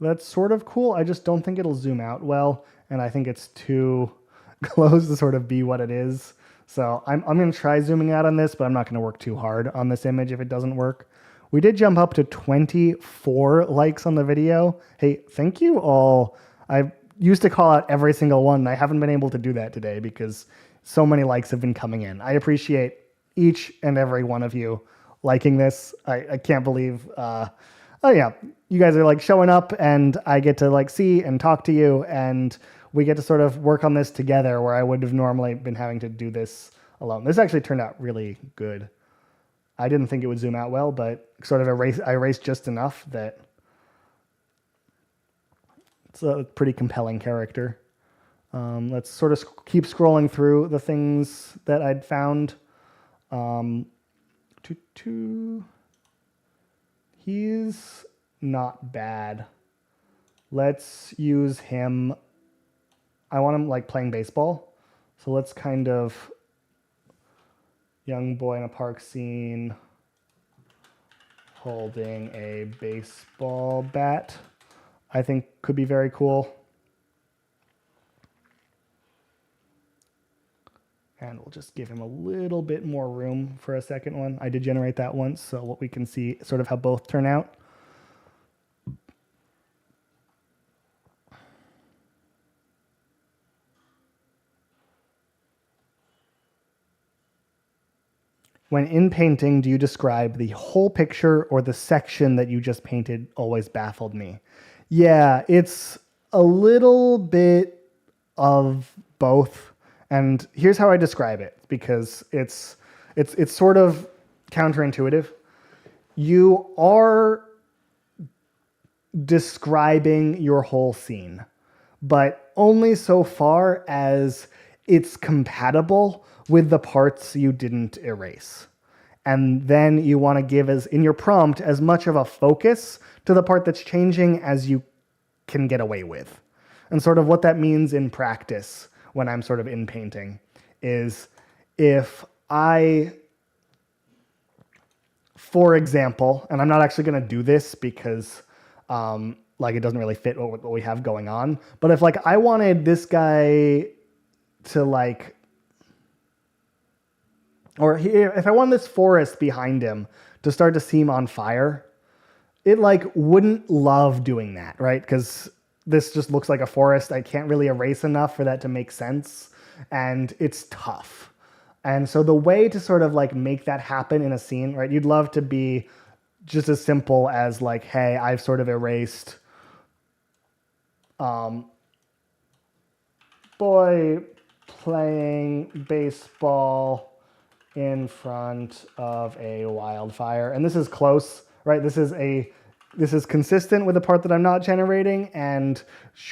That's sort of cool. I just don't think it'll zoom out well, and I think it's too close to sort of be what it is. So I'm going to try zooming out on this, but I'm not going to work too hard on this image if it doesn't work. We did jump up to 24 likes on the video. Hey, thank you all. I used to call out every single one, and I haven't been able to do that today because so many likes have been coming in. I appreciate each and every one of you liking this. I can't believe, oh yeah, you guys are like showing up, and I get to like see and talk to you, and we get to sort of work on this together where I would have normally been having to do this alone. This actually turned out really good. I didn't think it would zoom out well, but sort of I erased just enough that it's a pretty compelling character. Let's sort of keep scrolling through the things that I'd found. He's not bad. Let's use him. I want him like playing baseball. So let's kind of young boy in a park scene holding a baseball bat, I think could be very cool. And we'll just give him a little bit more room for a second one. I did generate that once, so what we can see sort of how both turn out. When in painting, do you describe the whole picture or the section that you just painted? Always baffled me. Yeah, it's a little bit of both. And here's how I describe it, because it's sort of counterintuitive. You are describing your whole scene, but only so far as it's compatible with the parts you didn't erase. And then you want to give, as in your prompt, as much of a focus to the part that's changing as you can get away with. And sort of what that means in practice when I'm sort of in painting is if I, for example, and I'm not actually going to do this because like it doesn't really fit what we have going on, but if like I wanted this guy to like, or if I want this forest behind him to start to seem on fire, it like wouldn't love doing that, right? Because this just looks like a forest. I can't really erase enough for that to make sense. And it's tough. And so the way to sort of like make that happen in a scene, right? You'd love to be just as simple as like, hey, I've sort of erased boy playing baseball in front of a wildfire. And this is close, right? This is consistent with the part that I'm not generating and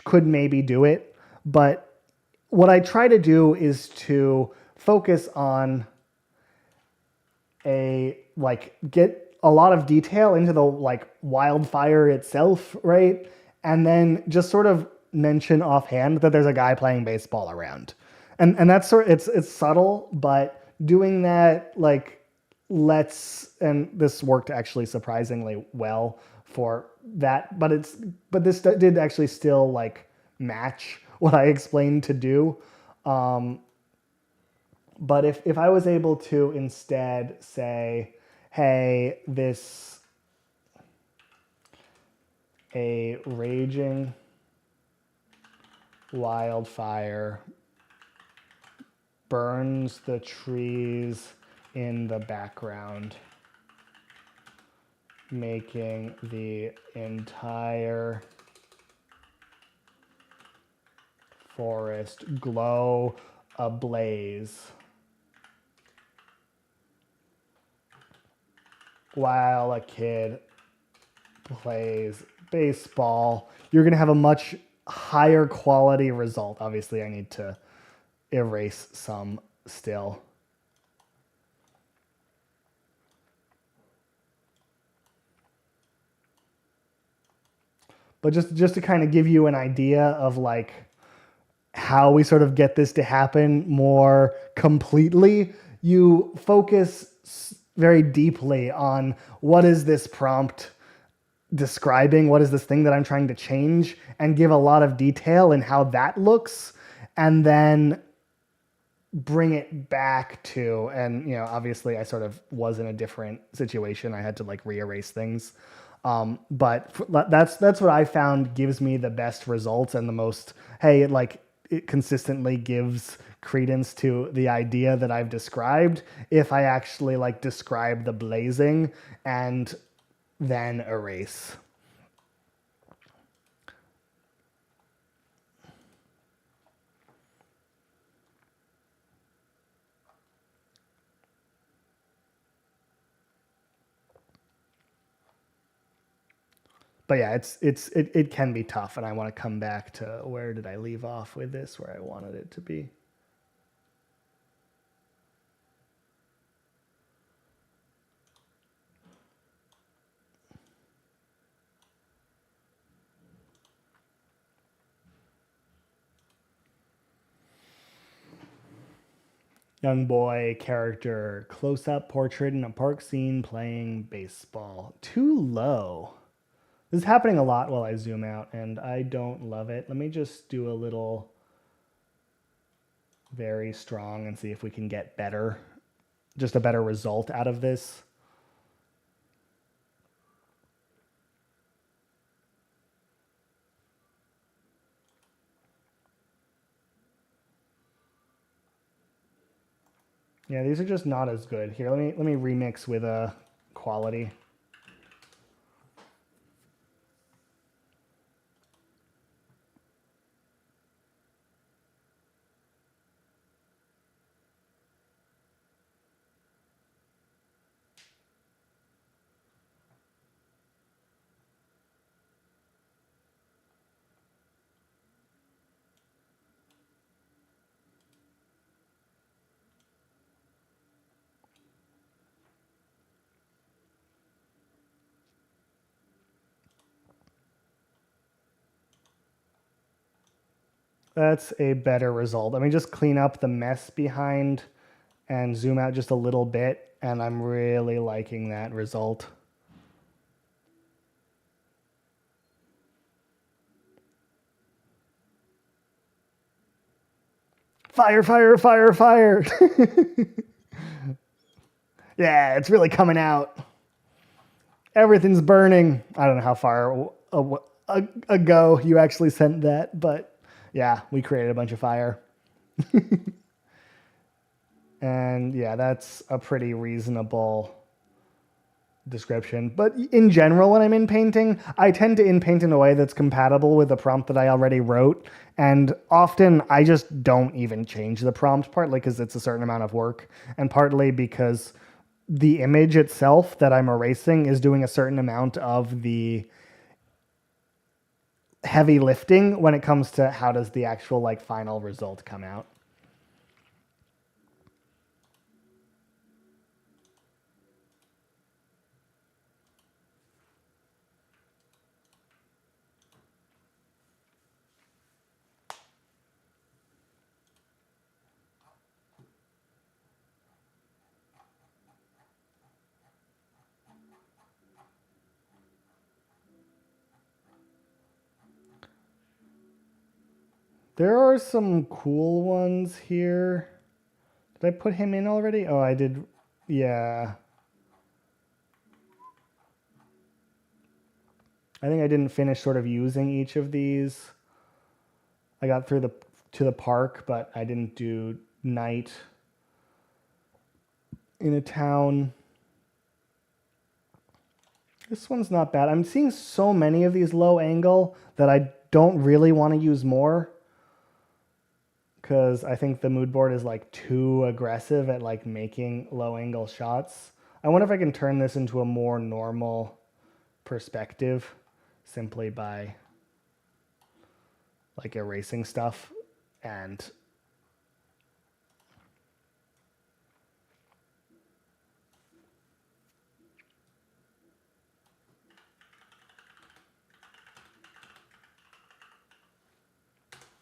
could maybe do it. But what I try to do is to focus on get a lot of detail into the like wildfire itself, right? And then just sort of mention offhand that there's a guy playing baseball around. And that's sort of, it's subtle, but doing that like and this worked actually surprisingly well for that, but this did actually still like match what I explained to do. But if I was able to instead say, hey, a raging wildfire burns the trees in the background, making the entire forest glow ablaze while a kid plays baseball. You're going to have a much higher quality result. Obviously, I need to erase some still. But just to kind of give you an idea of like how we sort of get this to happen more completely, you focus very deeply on what is this prompt describing, what is this thing that I'm trying to change, and give a lot of detail in how that looks. And then bring it back to, and obviously I sort of was in a different situation. I had to like re-erase things. But that's what I found gives me the best results and the most, hey, it consistently gives credence to the idea that I've described if I actually like describe the blazing and then erase. But yeah, it can be tough, and I want to come back to where did I leave off with this, where I wanted it to be. Young boy character, close up portrait in a park scene playing baseball. Too low. This is happening a lot while I zoom out, and I don't love it. Let me just do a little very strong and see if we can get better, just a better result out of this. Yeah, these are just not as good. Here, let me remix with a quality. That's a better result. I mean, just clean up the mess behind and zoom out just a little bit, and I'm really liking that result. Fire, fire, fire, fire. Yeah, it's really coming out. Everything's burning. I don't know how far ago you actually sent that, but yeah, we created a bunch of fire. And yeah, that's a pretty reasonable description. But in general, when I'm in painting, I tend to in paint in a way that's compatible with the prompt that I already wrote. And often I just don't even change the prompt, partly because it's a certain amount of work, and partly because the image itself that I'm erasing is doing a certain amount of the heavy lifting when it comes to how does the actual like final result come out. There are some cool ones here. Did I put him in already? Oh, I did. Yeah. I think I didn't finish sort of using each of these. I got through to the park, but I didn't do night in a town. This one's not bad. I'm seeing so many of these low angle that I don't really want to use more, because I think the mood board is like too aggressive at like making low angle shots. I wonder if I can turn this into a more normal perspective simply by like erasing stuff. And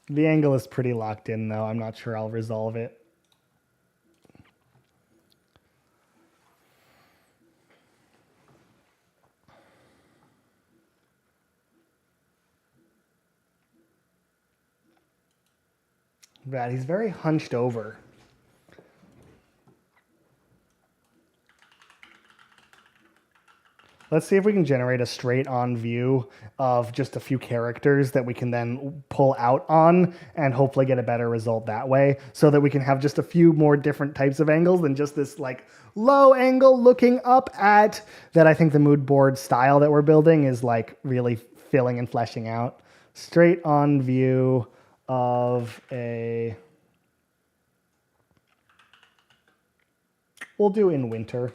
the angle is pretty locked in though. I'm not sure I'll resolve it. But he's very hunched over. Let's see if we can generate a straight on view of just a few characters that we can then pull out on and hopefully get a better result that way, so that we can have just a few more different types of angles than just this like low angle looking up at that. I think the mood board style that we're building is like really filling and fleshing out. Straight on view of a, we'll do in winter.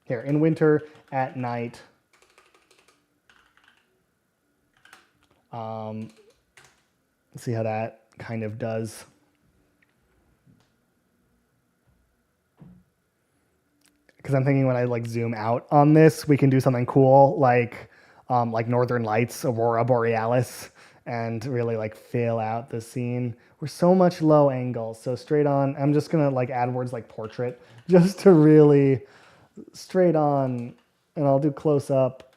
Here, in winter at night. Let's see how that kind of does. Because I'm thinking when I like zoom out on this, we can do something cool like Northern Lights, Aurora Borealis, and really like fill out the scene. We're so much low angle, so straight on. I'm just gonna like add words like portrait just to really straight on, and I'll do close up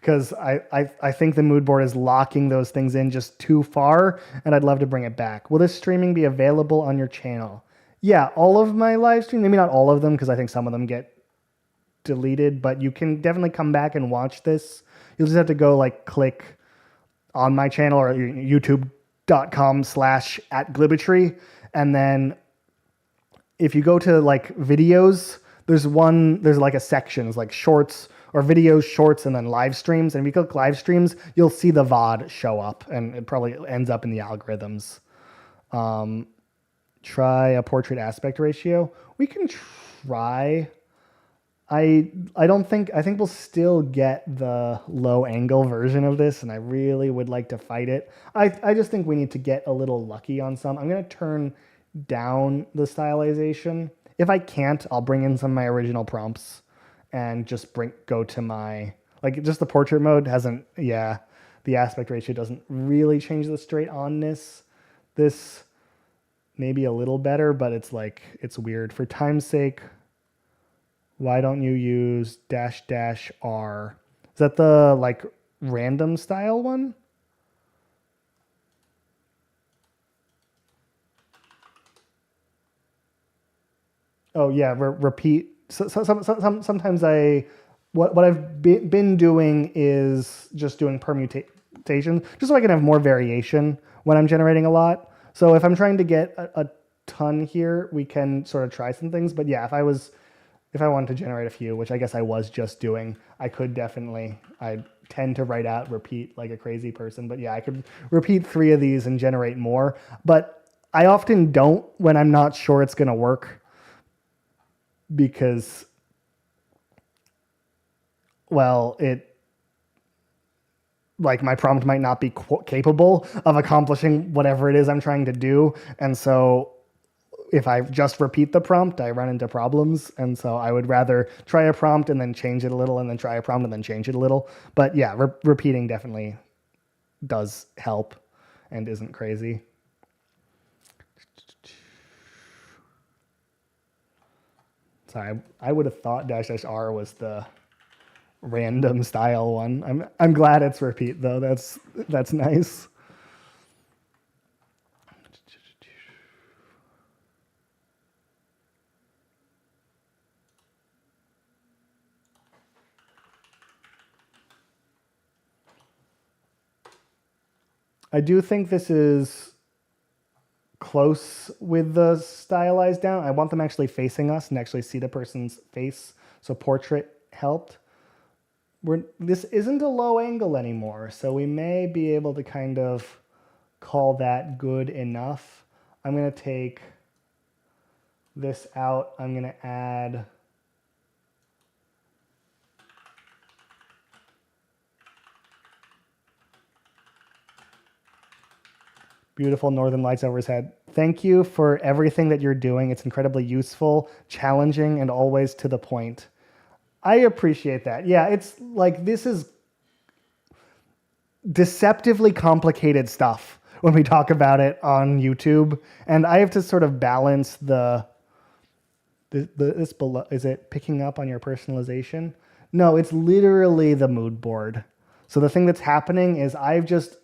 because I think the mood board is locking those things in just too far, and I'd love to bring it back. Will this streaming be available on your channel? Yeah, all of my live streams, maybe not all of them because I think some of them get deleted, but you can definitely come back and watch this. You'll just have to go like click on my channel or youtube.com/@glibetry, and then if you go to like videos, there's like a section, it's like shorts or videos, shorts, and then live streams. And if you click live streams, you'll see the VOD show up, and it probably ends up in the algorithms. Try a portrait aspect ratio. We can try. I think we'll still get the low angle version of this, and I really would like to fight it. I just think we need to get a little lucky on some. I'm going to turn down the stylization. If I can't, I'll bring in some of my original prompts and just go to my, like, just the portrait mode hasn't, yeah, the aspect ratio doesn't really change the straight onness. This maybe a little better, but it's like, it's weird. For time's sake, why don't you use --R? Is that the like random style one? Oh yeah, repeat. Sometimes what I've been doing is just doing permutation, just so I can have more variation when I'm generating a lot. So if I'm trying to get a ton here, we can sort of try some things. But yeah, if I wanted to generate a few, which I guess I was just doing, I could definitely, I tend to write out repeat like a crazy person, but yeah, I could repeat 3 of these and generate more. But I often don't when I'm not sure it's going to work, because, well, like my prompt might not be capable of accomplishing whatever it is I'm trying to do. And so if I just repeat the prompt, I run into problems. And so I would rather try a prompt and then change it a little, and then try a prompt and then change it a little. But yeah, repeating definitely does help and isn't crazy. Sorry, I would have thought --R was the random style one. I'm glad it's repeat though. That's nice. I do think this is close with the stylized down. I want them actually facing us and actually see the person's face. So portrait helped. This isn't a low angle anymore, so we may be able to kind of call that good enough. I'm going to take this out. I'm going to add beautiful northern lights over his head. Thank you for everything that you're doing. It's incredibly useful, challenging, and always to the point. I appreciate that. Yeah, it's like, this is deceptively complicated stuff when we talk about it on YouTube. And I have to sort of balance this below. Is it picking up on your personalization? No, it's literally the mood board. So the thing that's happening is I've just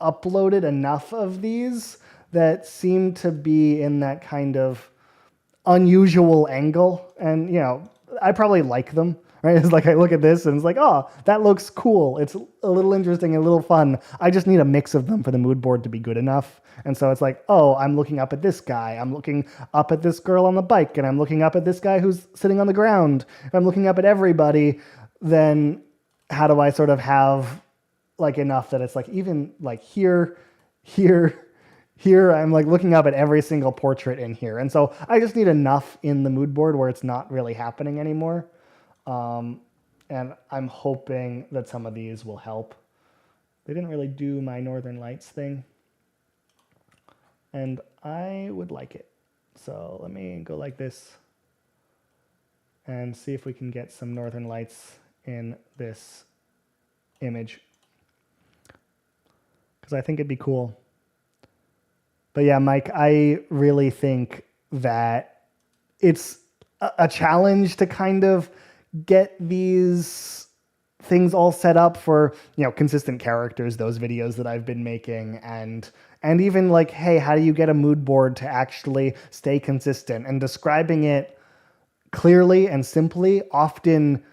uploaded enough of these that seem to be in that kind of unusual angle, and I probably like them. Right? It's like I look at this and it's like, oh, that looks cool. It's a little interesting, a little fun. I just need a mix of them for the mood board to be good enough. And so it's like, oh, I'm looking up at this guy. I'm looking up at this girl on the bike, and I'm looking up at this guy who's sitting on the ground. If I'm looking up at everybody, then how do I sort of have like enough that it's like even like here, here, I'm like looking up at every single portrait in here. And so I just need enough in the mood board where it's not really happening anymore. And I'm hoping that some of these will help. They didn't really do my Northern Lights thing, and I would like it. So let me go like this and see if we can get some Northern Lights in this image, because I think it'd be cool. But yeah, Mike, I really think that it's a challenge to kind of get these things all set up for, consistent characters, those videos that I've been making, and even like, hey, how do you get a mood board to actually stay consistent? And describing it clearly and simply often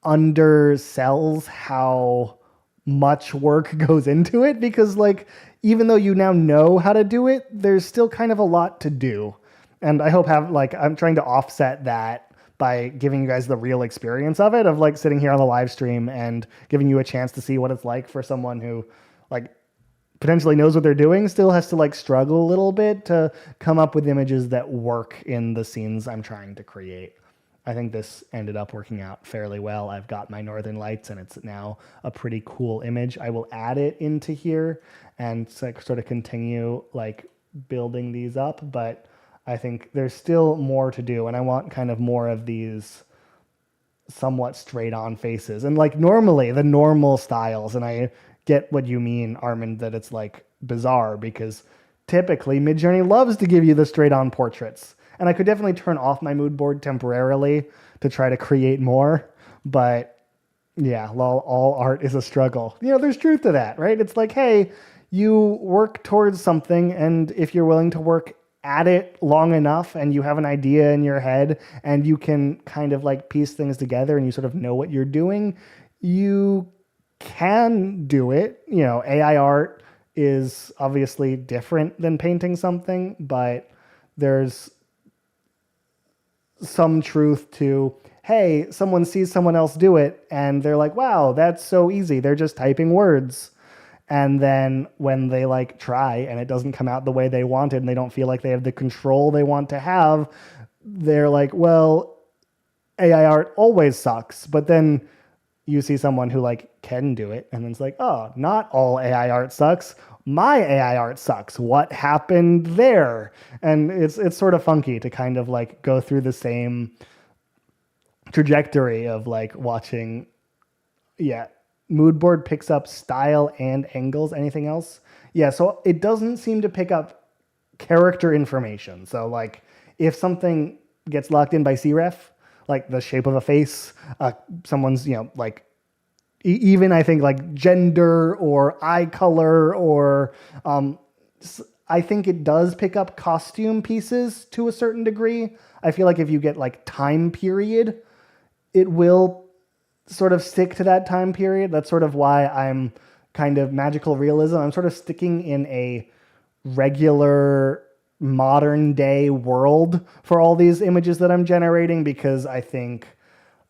undersells how much work goes into it, because like, even though you now know how to do it, there's still kind of a lot to do. And I hope I'm trying to offset that by giving you guys the real experience of it, of like sitting here on the live stream and giving you a chance to see what it's like for someone who like potentially knows what they're doing, still has to like struggle a little bit to come up with images that work in the scenes I'm trying to create. I think this ended up working out fairly well. I've got my Northern Lights, and it's now a pretty cool image. I will add it into here and sort of continue like building these up, but I think there's still more to do, and I want kind of more of these somewhat straight on faces. And like normally the normal styles, and I get what you mean, Armin, that it's like bizarre, because typically Midjourney loves to give you the straight on portraits. And I could definitely turn off my mood board temporarily to try to create more, but yeah, all art is a struggle. There's truth to that, right? It's like, hey, you work towards something, and if you're willing to work at it long enough and you have an idea in your head and you can kind of like piece things together and you sort of know what you're doing, you can do it. AI art is obviously different than painting something, but there's some truth to, hey, someone sees someone else do it and they're like, wow, that's so easy. They're just typing words. And then when they like try and it doesn't come out the way they wanted and they don't feel like they have the control they want to have, they're like, well, AI art always sucks. But then you see someone who like can do it, and then it's like, oh, not all AI art sucks. My AI art sucks. What happened there? And it's sort of funky to kind of like go through the same trajectory of like watching, yeah. Mood board picks up style and angles. Anything else? Yeah, so it doesn't seem to pick up character information. So like if something gets locked in by SREF, like the shape of a face, someone's, like even I think like gender or eye color, or I think it does pick up costume pieces to a certain degree. I feel like if you get like time period, it will sort of stick to that time period. That's sort of why I'm kind of magical realism. I'm sort of sticking in a regular modern day world for all these images that I'm generating, because I think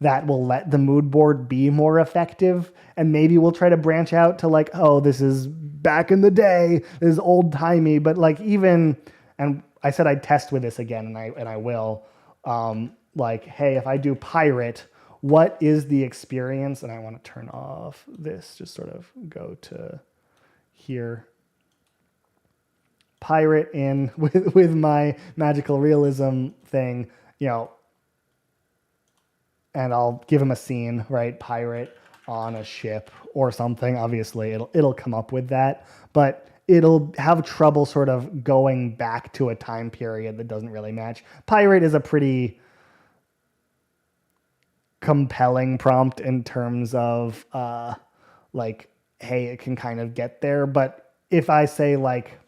that will let the mood board be more effective. And maybe we'll try to branch out to like, oh, this is back in the day, this is old timey, but like even, and I said I'd test with this again, and I will, like, hey, if I do pirate, what is the experience? And I want to turn off this, just sort of go to here. Pirate in with my magical realism thing, and I'll give him a scene, right? Pirate on a ship or something. Obviously, it'll come up with that, but it'll have trouble sort of going back to a time period that doesn't really match. Pirate is a pretty compelling prompt in terms of like, hey, it can kind of get there. But if I say like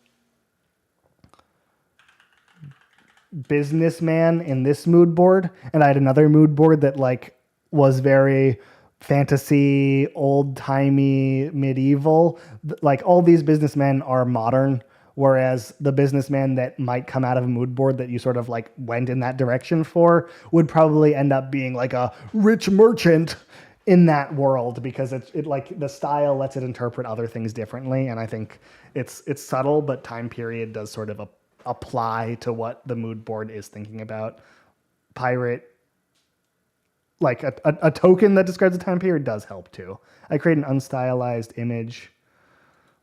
businessman in this mood board, and I had another mood board that like was very fantasy, old-timey, medieval. Like all these businessmen are modern, whereas the businessman that might come out of a mood board that you sort of like went in that direction for would probably end up being like a rich merchant in that world, because it like the style lets it interpret other things differently. And I think it's subtle, but time period does sort of apply to what the mood board is thinking about. Pirate, like a token that describes a time period, does help too. I create an unstylized image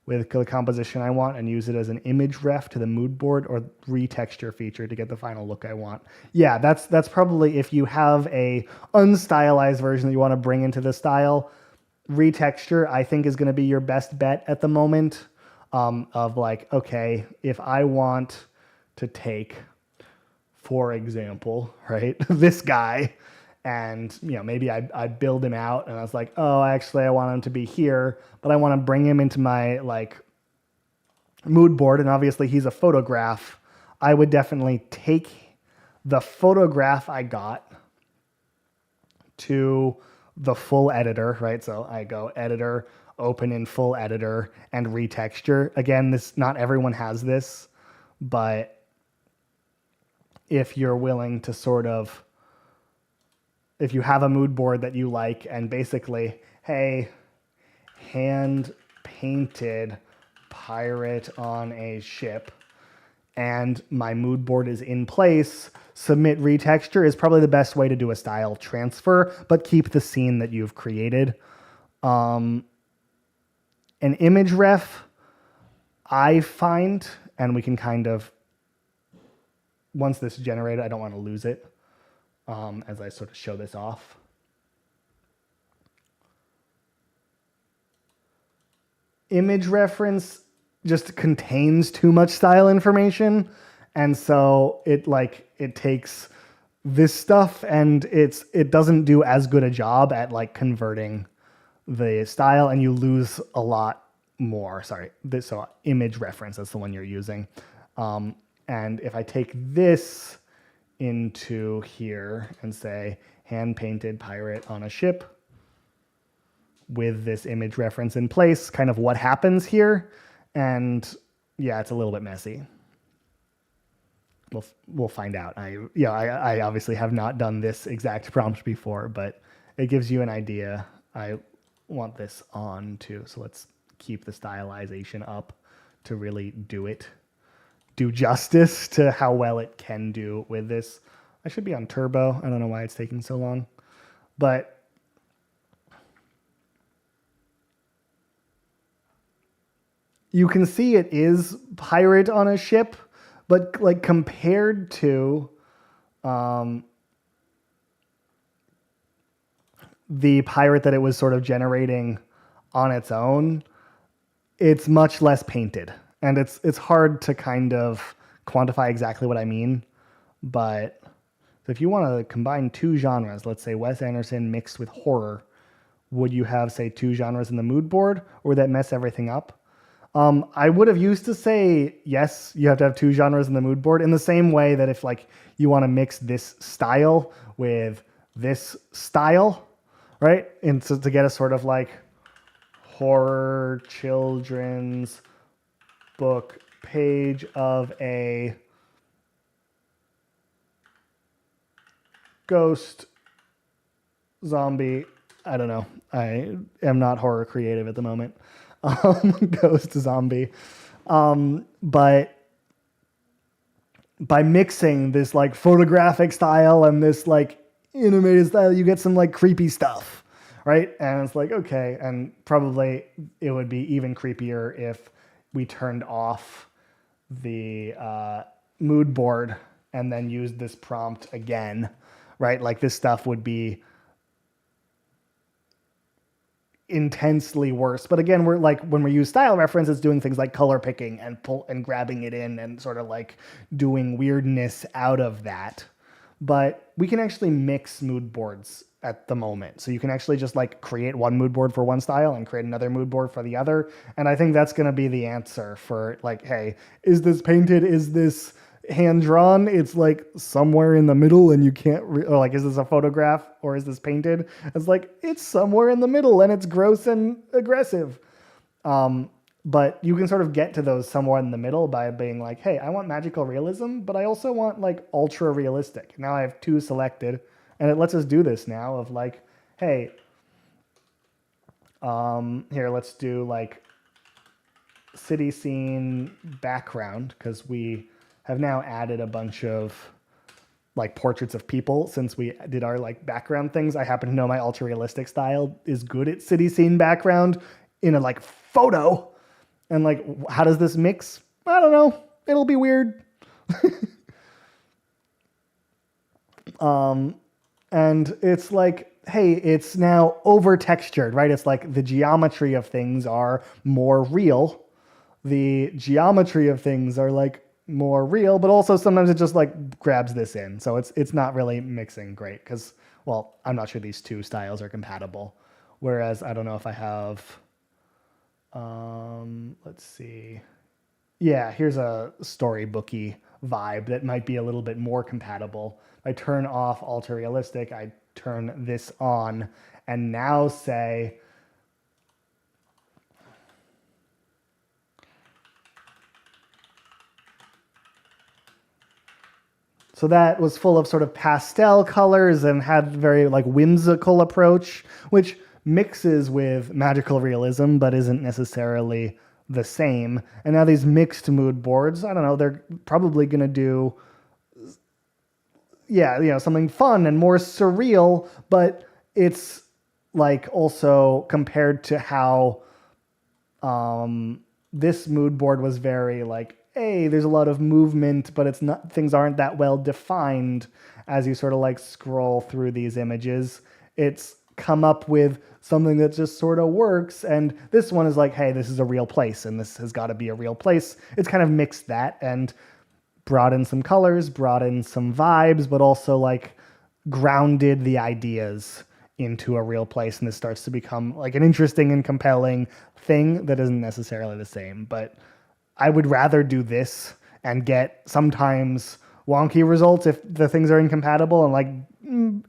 with the composition I want and use it as an image ref to the mood board or retexture feature to get the final look I want. Yeah, that's probably, if you have a unstylized version that you want to bring into the style, retexture I think is going to be your best bet at the moment. Of like, okay, if I want to take, for example, right, this guy, and maybe I build him out and I was like, oh, actually I want him to be here, but I want to bring him into my like mood board, and obviously he's a photograph. I would definitely take the photograph I got to the full editor, right? So I go editor, open in full editor, and retexture. Again, not everyone has this, but if you're willing to sort of, if you have a mood board that you like and basically, hey, hand painted pirate on a ship, and my mood board is in place, submit retexture is probably the best way to do a style transfer, but keep the scene that you've created. An image ref, I find, and we can kind of, once this is generated, I don't want to lose it as I sort of show this off. Image reference just contains too much style information, and so it takes this stuff and it doesn't do as good a job at like converting the style, and you lose a lot more. Sorry, so image reference, that's the one you're using. And if I take this into here and say hand painted pirate on a ship with this image reference in place, kind of what happens here. And yeah, it's a little bit messy. We'll find out. I obviously have not done this exact prompt before, but it gives you an idea. I want this on too, so let's keep the stylization up to really do justice to how well it can do with this. I should be on turbo. I don't know why it's taking so long, but you can see it is pirate on a ship, but like compared to the pirate that it was sort of generating on its own, it's much less painted. And it's hard to kind of quantify exactly what I mean. But if you want to combine two genres, let's say Wes Anderson mixed with horror, would you have, say, two genres in the mood board, or would that mess everything up? I would have used to say, yes, you have to have two genres in the mood board, in the same way that if like you want to mix this style with this style, right? And so to get a sort of like horror children's book page of a ghost zombie. I don't know. I am not horror creative at the moment. Ghost zombie. But by mixing this like photographic style and this like animated style, you get some like creepy stuff, right? And it's like, okay, and probably it would be even creepier if we turned off the mood board and then used this prompt again, right? Like this stuff would be intensely worse. But again, we're like, when we use style reference, it's doing things like color picking and pull and grabbing it in and sort of like doing weirdness out of that. But we can actually mix mood boards at the moment. So you can actually just like create one mood board for one style and create another mood board for the other. And I think that's going to be the answer for like, hey, is this painted? Is this hand drawn, it's like somewhere in the middle and you can't, or like, is this a photograph or is this painted? It's like, it's somewhere in the middle and it's gross and aggressive. But you can sort of get to those somewhere in the middle by being like, hey, I want magical realism, but I also want like ultra realistic. Now I have two selected, and it lets us do this now of like, hey, here, let's do like city scene background, because we have now added a bunch of like portraits of people since we did our like background things. I happen to know my ultra realistic style is good at city scene background in a like photo. And like, how does this mix? I don't know. It'll be weird. And it's like, hey, it's now over textured, right? It's like the geometry of things are more real. The geometry of things are like more real, but also sometimes it just like grabs this in. So it's not really mixing great because, well, I'm not sure these two styles are compatible. Whereas I don't know if I have, let's see. Yeah, here's a storybooky vibe that might be a little bit more compatible. I turn off ultra realistic, I turn this on, and now say, so that was full of sort of pastel colors and had very like whimsical approach, which mixes with magical realism, but isn't necessarily the same. And now these mixed mood boards, I don't know, they're probably going to do, yeah, you know, something fun and more surreal, but it's like also compared to how this mood board was very like, hey, there's a lot of movement, but it's not, things aren't that well defined as you sort of like scroll through these images. It's come up with something that just sort of works, and this one is like, hey, this is a real place and this has got to be a real place. It's kind of mixed that and brought in some colors, brought in some vibes, but also like grounded the ideas into a real place, and this starts to become like an interesting and compelling thing that isn't necessarily the same. But I would rather do this and get sometimes wonky results if the things are incompatible and like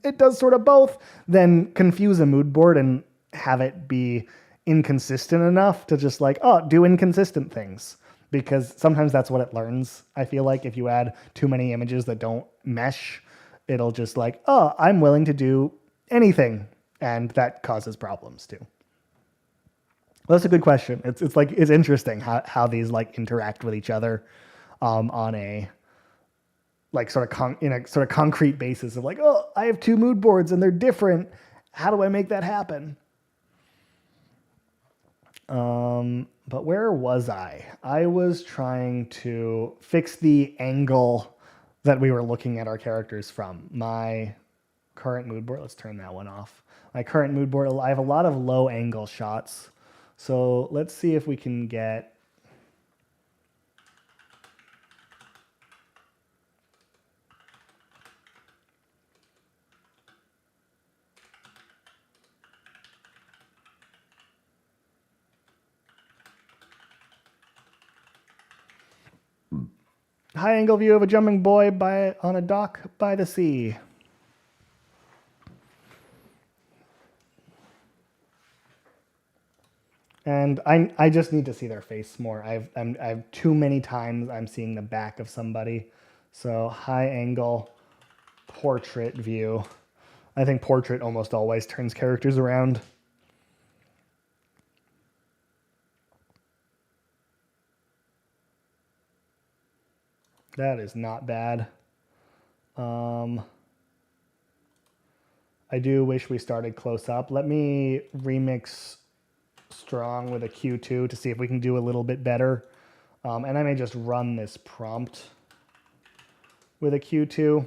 it does sort of both, than confuse a mood board and have it be inconsistent enough to just like, oh, do inconsistent things. Because sometimes that's what it learns. I feel like if you add too many images that don't mesh, it'll just like, oh, I'm willing to do anything. And that causes problems too. Well, that's a good question. It's like, it's interesting how these like interact with each other on a like sort of in a sort of concrete basis of like, oh, I have two mood boards and they're different. How do I make that happen? But where was I? I was trying to fix the angle that we were looking at our characters from. My current mood board, let's turn that one off. My current mood board, I have a lot of low angle shots. So let's see if we can get, high angle view of a jumping boy on a dock by the sea. And I just need to see their face more. I've too many times I'm seeing the back of somebody. So high angle portrait view. I think portrait almost always turns characters around. That is not bad. I do wish we started close up. Let me remix strong with a Q2 to see if we can do a little bit better. And I may just run this prompt with a Q2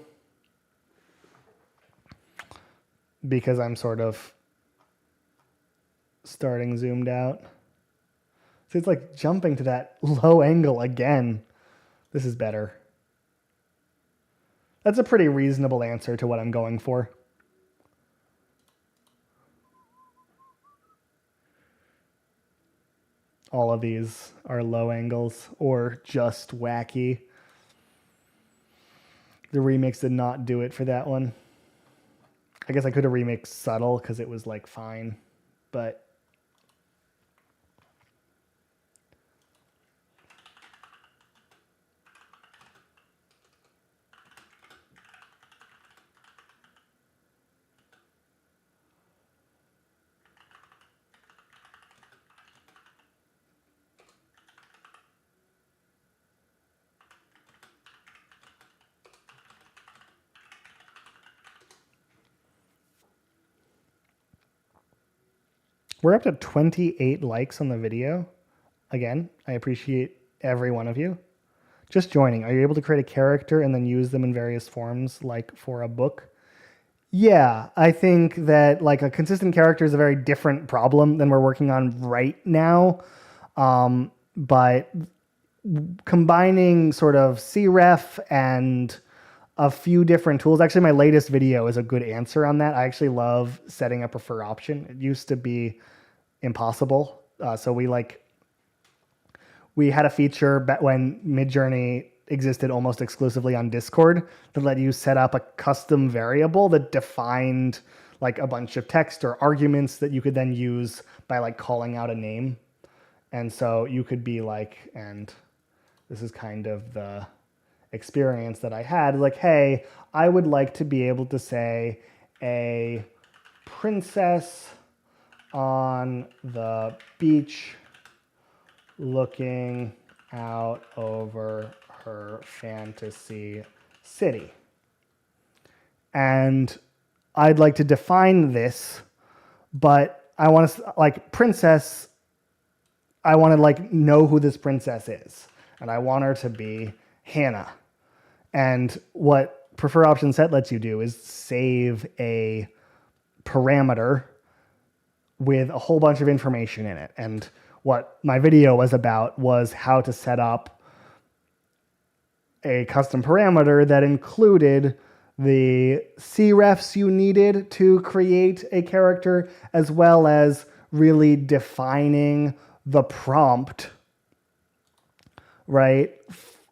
because I'm sort of starting zoomed out. So it's like jumping to that low angle again. This is better. That's a pretty reasonable answer to what I'm going for. All of these are low angles or just wacky. The remix did not do it for that one. I guess I could have remixed subtle because it was like fine, but we're up to 28 likes on the video. Again, I appreciate every one of you. Just joining. Are you able to create a character and then use them in various forms, like for a book? Yeah, I think that like a consistent character is a very different problem than we're working on right now. But combining sort of SREF and a few different tools. Actually, my latest video is a good answer on that. I actually love setting a prefer option. It used to be impossible. So we had a feature when Midjourney existed almost exclusively on Discord that let you set up a custom variable that defined like a bunch of text or arguments that you could then use by like calling out a name. And so you could be like, and this is kind of the experience that I had, like, hey, I would like to be able to say a princess on the beach looking out over her fantasy city. And I'd like to define this, but I want to like princess, I want to like know who this princess is. And I want her to be Hannah. And what prefer option set lets you do is save a parameter with a whole bunch of information in it. And what my video was about was how to set up a custom parameter that included the SREFs you needed to create a character, as well as really defining the prompt, right,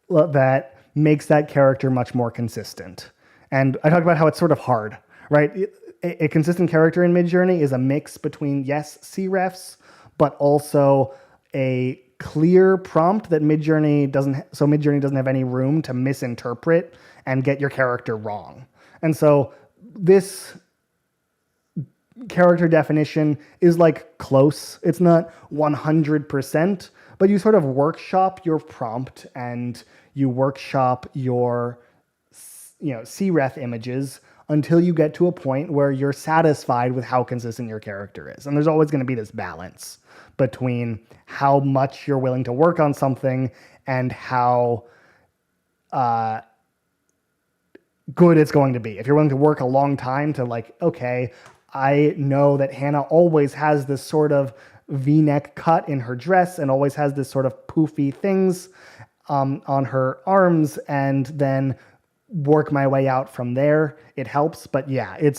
that makes that character much more consistent. And I talked about how it's sort of hard, right? A consistent character in Midjourney is a mix between, yes, SREFs, but also a clear prompt that Midjourney doesn't have any room to misinterpret and get your character wrong. And so this character definition is like close. It's not 100%, but you sort of workshop your prompt and you workshop your SREF images until you get to a point where you're satisfied with how consistent your character is. And there's always going to be this balance between how much you're willing to work on something and how good it's going to be. If you're willing to work a long time to like, okay, I know that Hannah always has this sort of V-neck cut in her dress and always has this sort of poofy things on her arms, and then work my way out from there. It helps, but yeah, it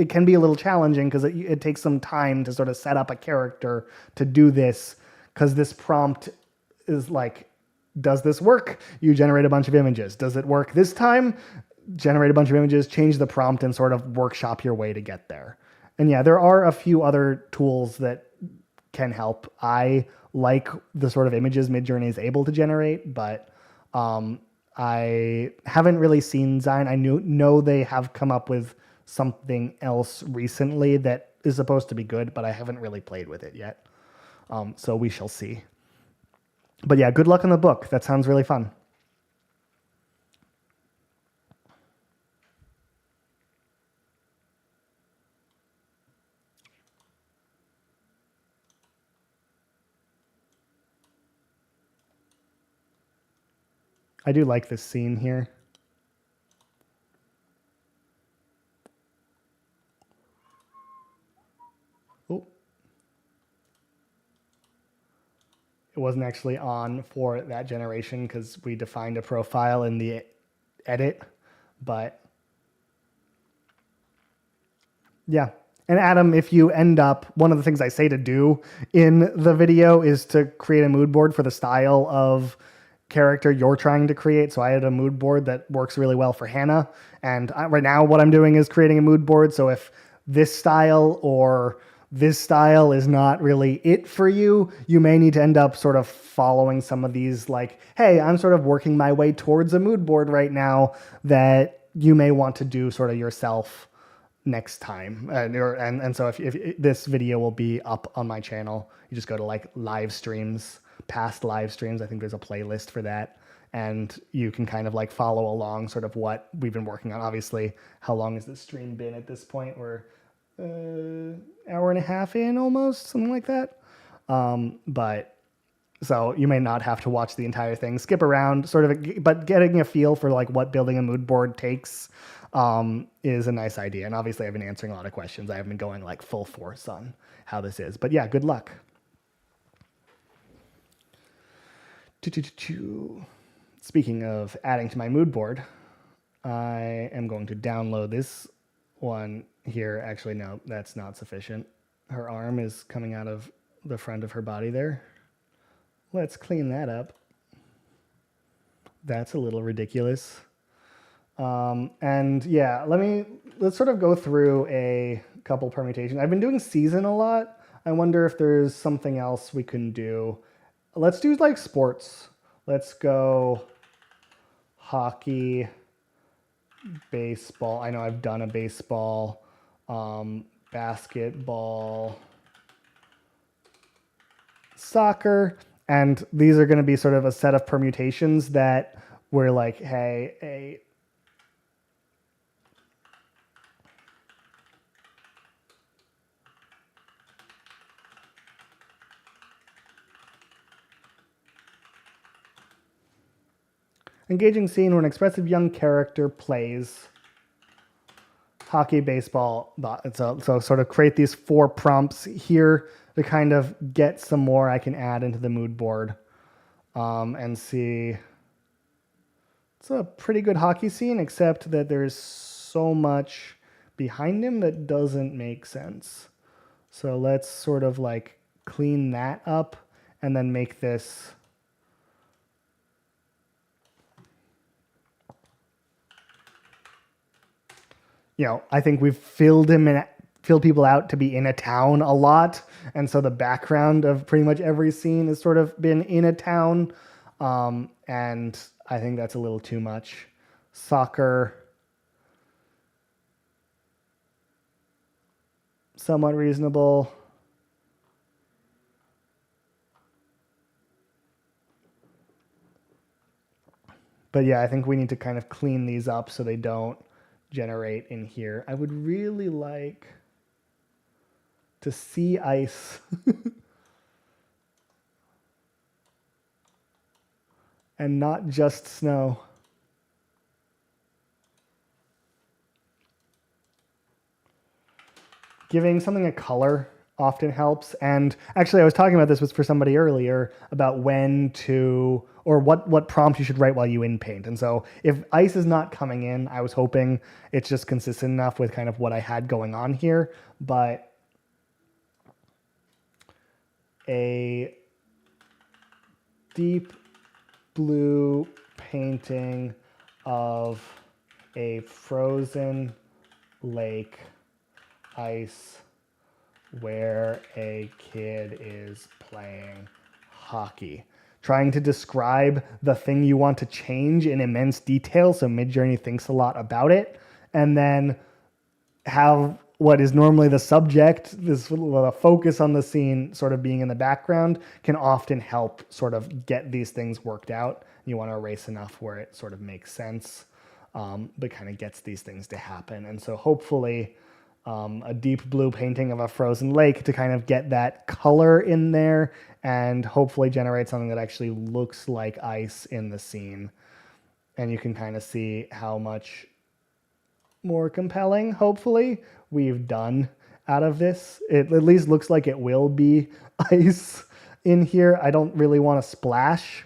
can be a little challenging because it takes some time to sort of set up a character to do this, because this prompt is like, does this work? You generate a bunch of images. Does it work this time? Generate a bunch of images, change the prompt, and sort of workshop your way to get there. And yeah, there are a few other tools that can help. I like the sort of images Midjourney is able to generate, but I haven't really seen Zine. I know they have come up with something else recently that is supposed to be good, but I haven't really played with it yet. So we shall see. But yeah, good luck on the book. That sounds really fun. I do like this scene here. Oh. It wasn't actually on for that generation because we defined a profile in the edit, but yeah. And Adam, if you end up, one of the things I say to do in the video is to create a mood board for the style of character you're trying to create. So I had a mood board that works really well for Hannah. And right now what I'm doing is creating a mood board. So if this style or this style is not really it for you, you may need to end up sort of following some of these, like, hey, I'm sort of working my way towards a mood board right now that you may want to do sort of yourself next time. And so if this video will be up on my channel, you just go to like live streams, past live streams. I think there's a playlist for that. And you can kind of like follow along sort of what we've been working on. Obviously, how long has this stream been at this point? We're hour and a half in almost, something like that. But so you may not have to watch the entire thing, skip around sort of, but getting a feel for like what building a mood board takes is a nice idea. And obviously I've been answering a lot of questions. I haven't been going like full force on how this is, but yeah, good luck. Speaking of adding to my mood board, I am going to download this one here. Actually, no, that's not sufficient. Her arm is coming out of the front of her body there. Let's clean that up. That's a little ridiculous. And yeah, let's sort of go through a couple permutations. I've been doing season a lot. I wonder if there's something else we can do. Let's do like sports. Let's go hockey, baseball. I know I've done a baseball, basketball, soccer. And these are going to be sort of a set of permutations that we're like, hey, engaging scene where an expressive young character plays hockey, baseball. So sort of create these 4 prompts here to kind of get some more I can add into the mood board and see. It's a pretty good hockey scene, except that there's so much behind him that doesn't make sense. So let's sort of like clean that up and then make this I think we've filled people out to be in a town a lot. And so the background of pretty much every scene has sort of been in a town. And I think that's a little too much. Soccer, somewhat reasonable. But yeah, I think we need to kind of clean these up so they don't generate in here. I would really like to see ice and not just snow. Giving something a color often helps. And actually I was talking about this for somebody earlier about when to, or what prompt you should write while you in paint. And so if ice is not coming in, I was hoping it's just consistent enough with kind of what I had going on here. But a deep blue painting of a frozen lake, ice, where a kid is playing hockey. Trying to describe the thing you want to change in immense detail, so Midjourney thinks a lot about it, and then have what is normally the subject, this focus on the scene sort of being in the background, can often help sort of get these things worked out. You want to erase enough where it sort of makes sense, but kind of gets these things to happen. And so hopefully a deep blue painting of a frozen lake to kind of get that color in there and hopefully generate something that actually looks like ice in the scene. And you can kind of see how much more compelling, hopefully, we've done out of this. It at least looks like it will be ice in here. I don't really want to splash.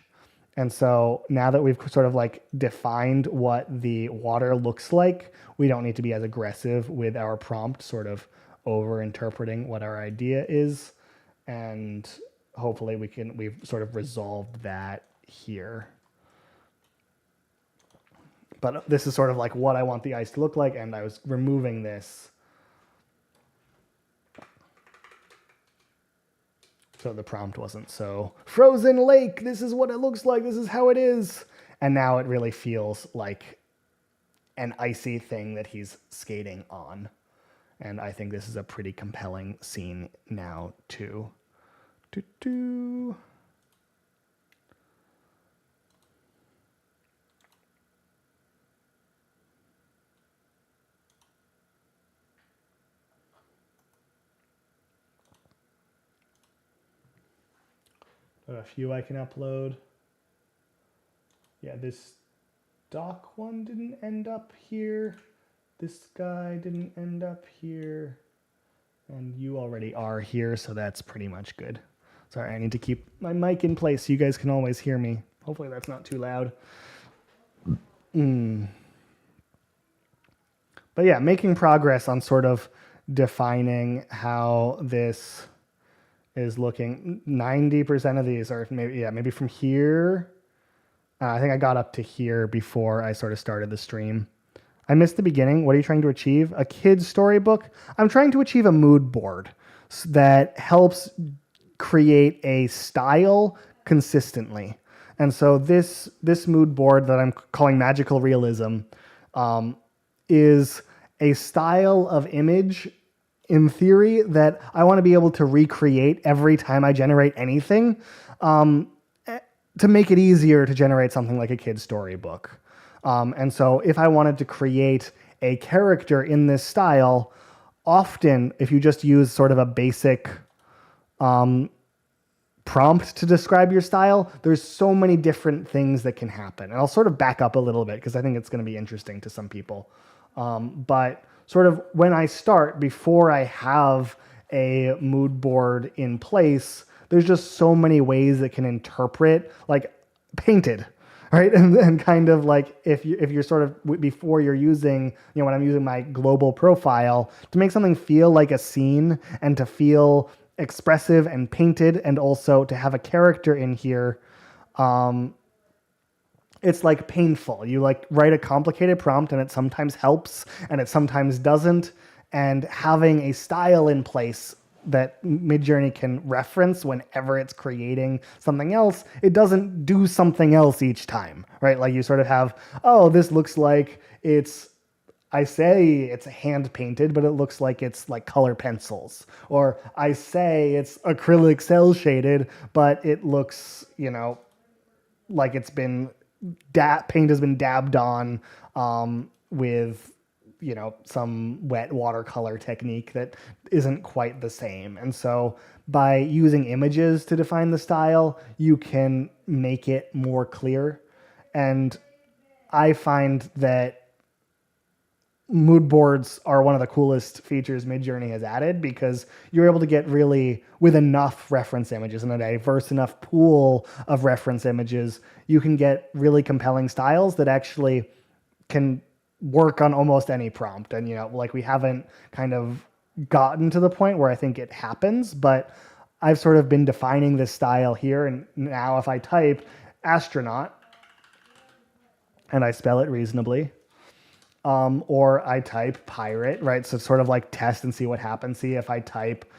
And so now that we've sort of like defined what the water looks like, we don't need to be as aggressive with our prompt, sort of over interpreting what our idea is. And hopefully we've sort of resolved that here. But this is sort of like what I want the ice to look like, and I was removing this so the prompt wasn't so frozen lake, this is what it looks like, this is how it is. And now it really feels like an icy thing that he's skating on. And I think this is a pretty compelling scene now too. Doo-doo. A few I can upload. Yeah, this doc one didn't end up here. This guy didn't end up here. And you already are here, so that's pretty much good. Sorry, I need to keep my mic in place so you guys can always hear me. Hopefully that's not too loud. But yeah, making progress on sort of defining how this is looking. 90% of these are maybe from here. I think I got up to here before I sort of started the stream. I missed the beginning. What are you trying to achieve? A kid's storybook? I'm trying to achieve a mood board that helps create a style consistently. And so this mood board that I'm calling Magical Realism is a style of image in theory that I want to be able to recreate every time I generate anything to make it easier to generate something like a kid's storybook. And so if I wanted to create a character in this style, often if you just use sort of a basic prompt to describe your style, there's so many different things that can happen. And I'll sort of back up a little bit because I think it's going to be interesting to some people. But sort of when I start, before I have a mood board in place, there's just so many ways that can interpret, like painted, right? And kind of like if you're sort of, before you're using, when I'm using my global profile, to make something feel like a scene and to feel expressive and painted, and also to have a character in here, it's like painful. You like write a complicated prompt and it sometimes helps and it sometimes doesn't. And having a style in place that Midjourney can reference whenever it's creating something else, it doesn't do something else each time, right? Like you sort of have, oh, this looks like I say it's hand painted, but it looks like it's like color pencils. Or I say it's acrylic cell shaded, but it looks, like it's been paint has been dabbed on with some wet watercolor technique that isn't quite the same. And so by using images to define the style, you can make it more clear. And I find that mood boards are one of the coolest features Midjourney has added, because you're able to get really, with enough reference images and a diverse enough pool of reference images, you can get really compelling styles that actually can work on almost any prompt. And, like we haven't kind of gotten to the point where I think it happens, but I've sort of been defining this style here. And now if I type astronaut and I spell it reasonably, or I type pirate, right? So sort of like test and see what happens. See if I type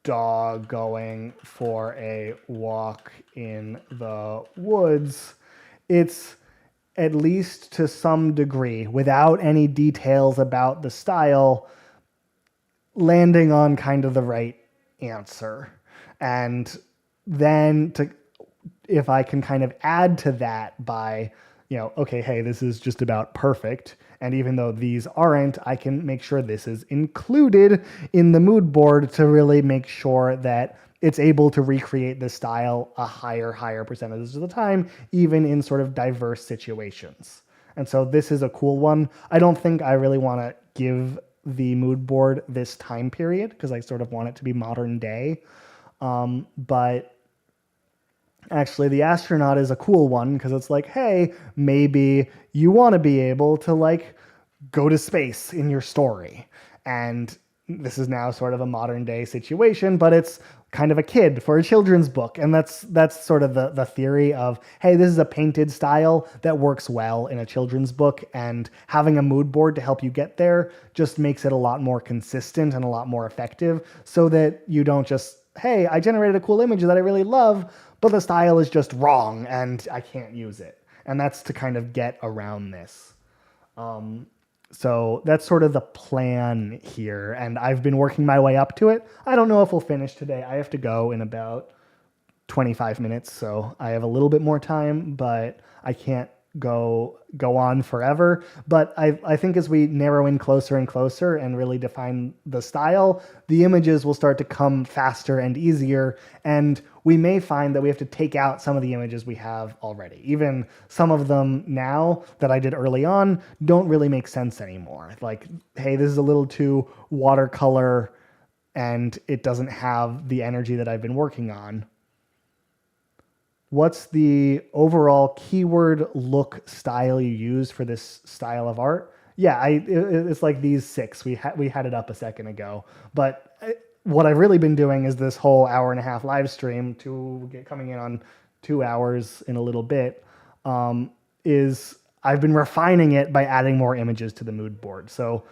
dog going for a walk in the woods, it's at least to some degree, without any details about the style, landing on kind of the right answer. And then if I can kind of add to that by, okay, hey, this is just about perfect. And even though these aren't, I can make sure this is included in the mood board to really make sure that it's able to recreate the style a higher percentage of the time, even in sort of diverse situations. And so this is a cool one. I don't think I really want to give the mood board this time period because I sort of want it to be modern day. But actually, the astronaut is a cool one because it's like, hey, maybe you want to be able to like go to space in your story. And this is now sort of a modern day situation, but it's kind of a kid for a children's book. And that's sort of the theory of, hey, this is a painted style that works well in a children's book, and having a mood board to help you get there just makes it a lot more consistent and a lot more effective, so that you don't just, hey, I generated a cool image that I really love, but the style is just wrong and I can't use it. And that's to kind of get around this. So that's sort of the plan here, and I've been working my way up to it. I don't know if we'll finish today. I have to go in about 25 minutes, so I have a little bit more time, but I can't go on forever. But I think as we narrow in closer and closer and really define the style, the images will start to come faster and easier, and we may find that we have to take out some of the images we have already. Even some of them now that I did early on don't really make sense anymore. Like, hey, this is a little too watercolor and it doesn't have the energy that I've been working on. What's the overall keyword look style you use for this style of art? Yeah, it's like these 6. We had it up a second ago. But what I've really been doing is this whole hour-and-a-half live stream, coming in on 2 hours in a little bit, is I've been refining it by adding more images to the mood board. So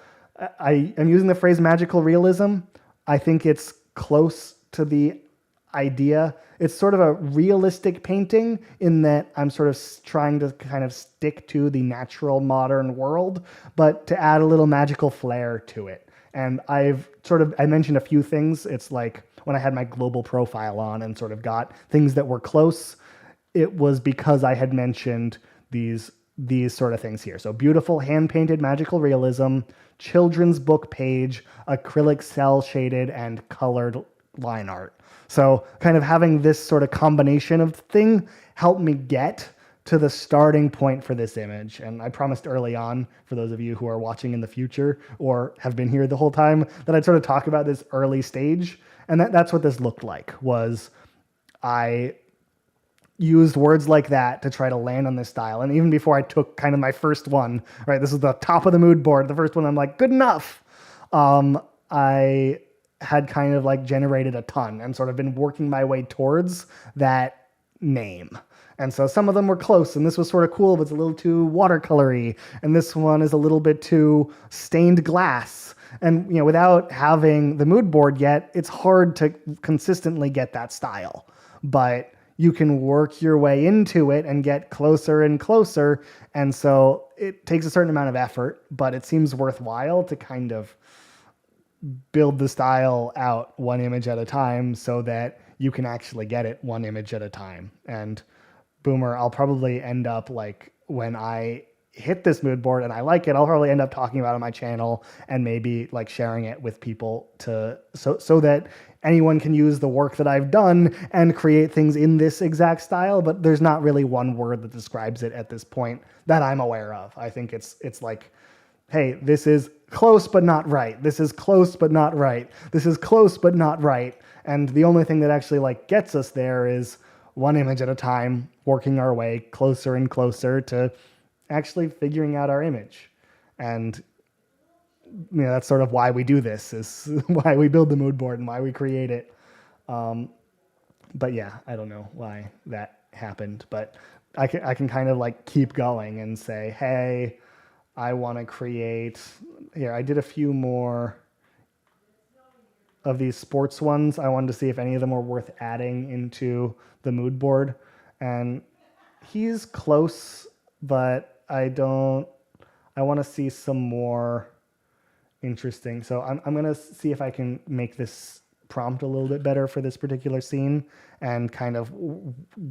I am using the phrase magical realism. I think it's close to the idea. It's sort of a realistic painting in that I'm sort of trying to kind of stick to the natural modern world, but to add a little magical flair to it. And I mentioned a few things. It's like when I had my global profile on and sort of got things that were close, it was because I had mentioned these sort of things here. So beautiful hand-painted magical realism, children's book page, acrylic cell shaded, and colored line art. So kind of having this sort of combination of thing helped me get to the starting point for this image. And I promised early on, for those of you who are watching in the future or have been here the whole time, that I'd sort of talk about this early stage. And that's what this looked like, was I used words like that to try to land on this style. And even before I took kind of my first one, right, this is the top of the mood board, the first one, I'm like, good enough. I had kind of like generated a ton and sort of been working my way towards that name. And so some of them were close, and this was sort of cool, but it's a little too watercolory. And this one is a little bit too stained glass. And, you know, without having the mood board yet, it's hard to consistently get that style. But you can work your way into it and get closer and closer. And so it takes a certain amount of effort, but it seems worthwhile to kind of build the style out one image at a time so that you can actually get it one image at a time. And Boomer, I'll probably end up, like, when I hit this mood board and I like it, I'll probably end up talking about it on my channel and maybe like sharing it with people so that anyone can use the work that I've done and create things in this exact style. But there's not really one word that describes it at this point that I'm aware of. I think it's like, hey, this is close but not right. This is close but not right. This is close but not right. And the only thing that actually like gets us there is one image at a time, working our way closer and closer to actually figuring out our image. And you know, that's sort of why we do this, is why we build the mood board and why we create it. But yeah, I don't know why that happened, but I can kind of like keep going and say, hey, I want to create, here, I did a few more of these sports ones. I wanted to see if any of them were worth adding into the mood board. And he's close, but I want to see some more interesting. So I'm going to see if I can make this prompt a little bit better for this particular scene and kind of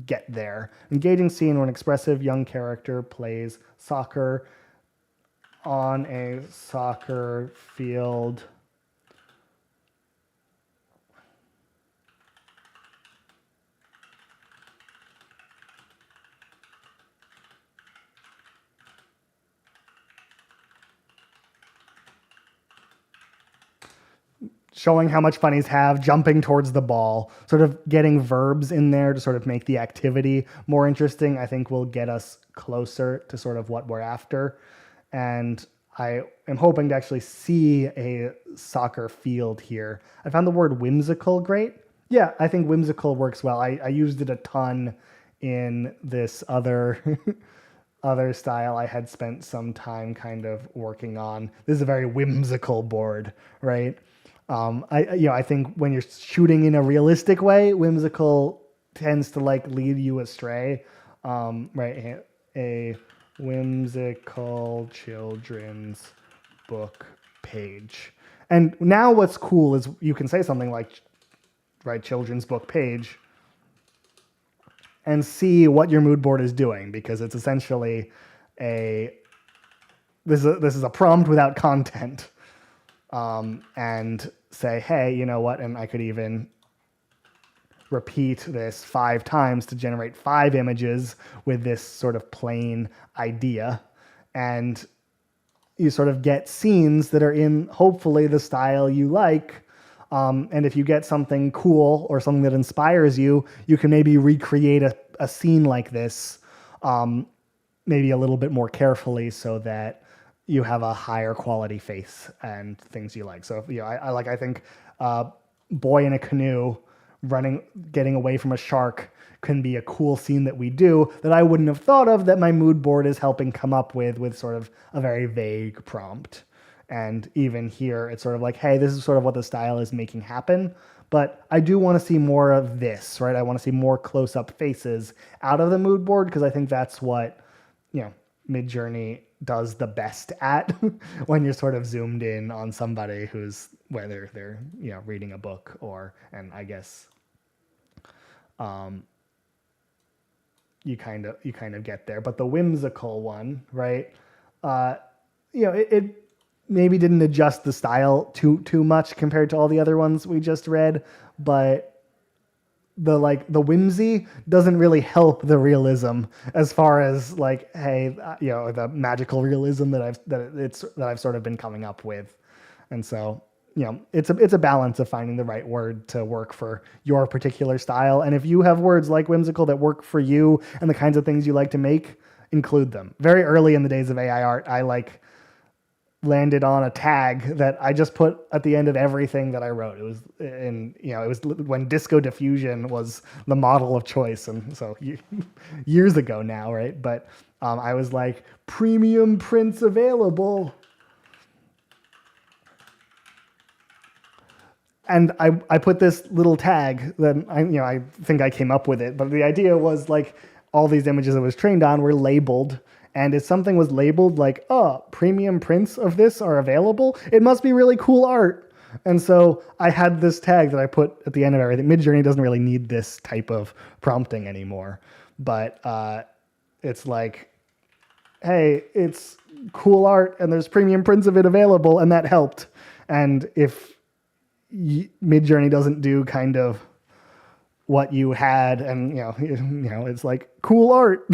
get there. Engaging scene where an expressive young character plays soccer on a soccer field. Showing how much fun he's have, jumping towards the ball, sort of getting verbs in there to sort of make the activity more interesting, I think will get us closer to sort of what we're after. And I am hoping to actually see a soccer field here. I found the word whimsical great. Yeah, I think whimsical works well. I used it a ton in this other other style I had spent some time kind of working on. This is a very whimsical board, right? I think when you're shooting in a realistic way, whimsical tends to like lead you astray, right? A whimsical children's book page. And now what's cool is you can say something like, right, children's book page, and see what your mood board is doing, because it's essentially this is a prompt without content, and say, hey, you know what? And I could even repeat this 5 times to generate 5 images with this sort of plain idea, and you sort of get scenes that are in hopefully the style you like. And if you get something cool or something that inspires you, you can maybe recreate a scene like this, maybe a little bit more carefully, so that you have a higher quality face and things you like. So, I think boy in a canoe getting away from a shark can be a cool scene that we do that I wouldn't have thought of, that my mood board is helping come up with sort of a very vague prompt. And even here, it's sort of like, hey, this is sort of what the style is making happen. But I do want to see more of this, right? I want to see more close-up faces out of the mood board, because I think that's what, Midjourney does the best at when you're sort of zoomed in on somebody who's, whether they're, reading a book and I guess you kind of get there. But the whimsical one, right? It maybe didn't adjust the style too much compared to all the other ones we just read, but the whimsy doesn't really help the realism as far as like, hey, the magical realism that I've sort of been coming up with. And so, it's a balance of finding the right word to work for your particular style. And if you have words like whimsical that work for you and the kinds of things you like to make, include them. Very early in the days of AI art, I landed on a tag that I just put at the end of everything that I wrote. It was it was when disco diffusion was the model of choice. And so years ago now, right? But I was like, premium prints available. And I put this little tag that I think I came up with it, but the idea was like all these images it was trained on were labeled. And if something was labeled like, oh, premium prints of this are available, it must be really cool art. And so I had this tag that I put at the end of everything. Midjourney doesn't really need this type of prompting anymore. But it's like, hey, it's cool art and there's premium prints of it available, and that helped. And if Midjourney doesn't do kind of what you had, and it's like cool art.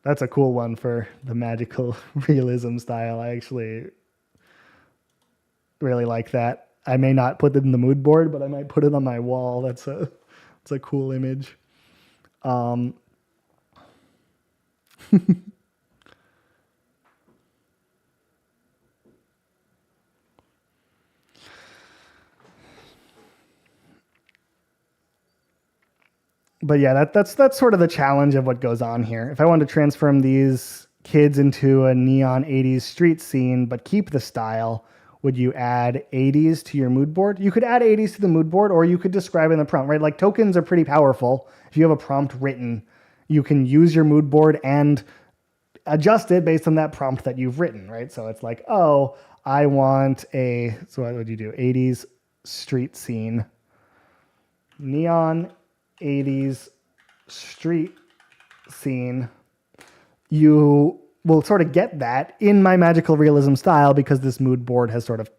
That's a cool one for the magical realism style. I actually really like that. I may not put it in the mood board, but I might put it on my wall. It's a cool image. But yeah, that's sort of the challenge of what goes on here. If I wanted to transform these kids into a neon 80s street scene, but keep the style, would you add 80s to your mood board? You could add 80s to the mood board, or you could describe in the prompt, right? Like tokens are pretty powerful. If you have a prompt written, you can use your mood board and adjust it based on that prompt that you've written, right? So it's like, oh, I want so what would you do? 80s street scene, neon 80s street scene. You will sort of get that in my magical realism style, because this mood board has sort of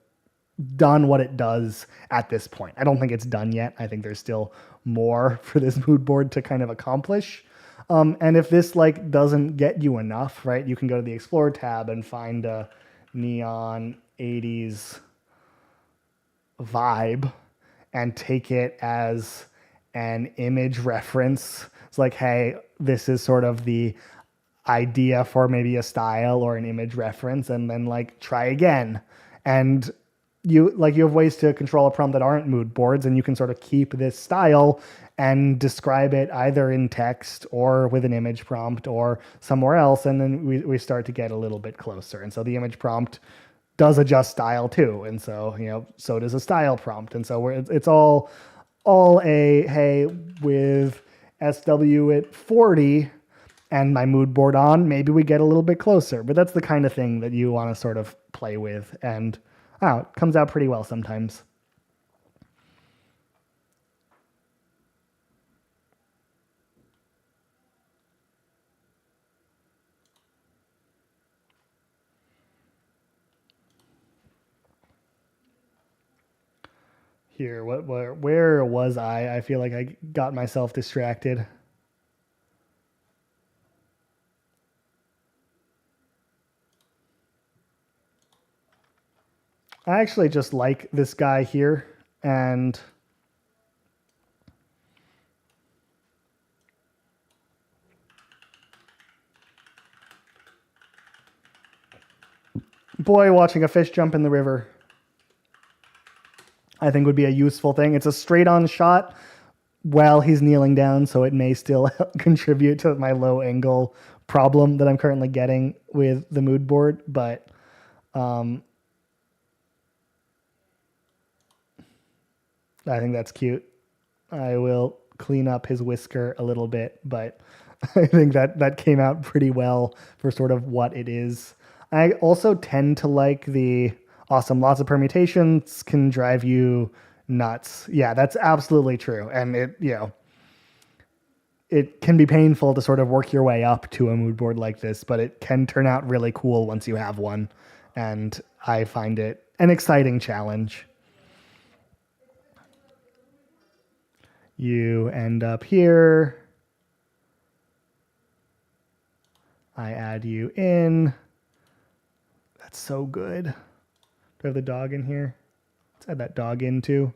done what it does at this point. I don't think it's done yet. I think there's still more for this mood board to kind of accomplish. And if this doesn't get you enough, right, you can go to the Explore tab and find a neon 80s vibe and take it an image reference. It's like, hey, this is sort of the idea for maybe a style or an image reference, and then like try again. And you have ways to control a prompt that aren't mood boards, and you can sort of keep this style and describe it either in text or with an image prompt or somewhere else. And then we start to get a little bit closer. And so the image prompt does adjust style too. And so, so does a style prompt. And so it's all a, hey, with SW at 40 and my mood board on, maybe we get a little bit closer. But that's the kind of thing that you want to sort of play with. And it comes out pretty well sometimes. Here, where was I? I feel like I got myself distracted. I actually just like this guy here, and boy, watching a fish jump in the river, I think would be a useful thing. It's a straight on shot while he's kneeling down, so it may still contribute to my low angle problem that I'm currently getting with the mood board, but I think that's cute. I will clean up his whisker a little bit, but I think that came out pretty well for sort of what it is. I also tend to like the awesome, lots of permutations can drive you nuts. Yeah, that's absolutely true. And it can be painful to sort of work your way up to a mood board like this, but it can turn out really cool once you have one. And I find it an exciting challenge. You end up here. I add you in. That's so good. Do I have the dog in here? Let's add that dog in too.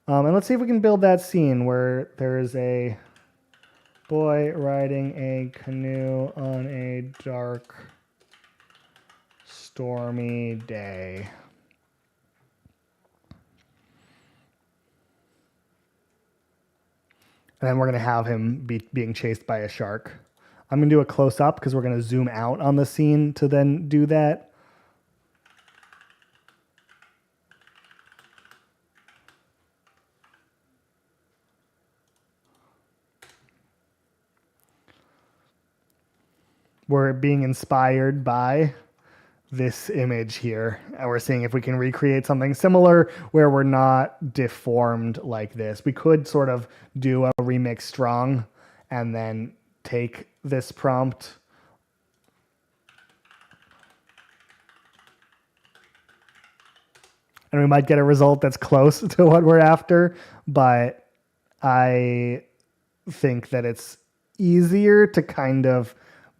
And let's see if we can build that scene where there is a boy riding a canoe on a dark, stormy day. And then we're going to have him being chased by a shark. I'm going to do a close-up because we're going to zoom out on the scene to then do that. We're being inspired by this image here, and we're seeing if we can recreate something similar where we're not deformed like this. We could sort of do a remix strong and then take this prompt and we might get a result that's close to what we're after, but I think that it's easier to kind of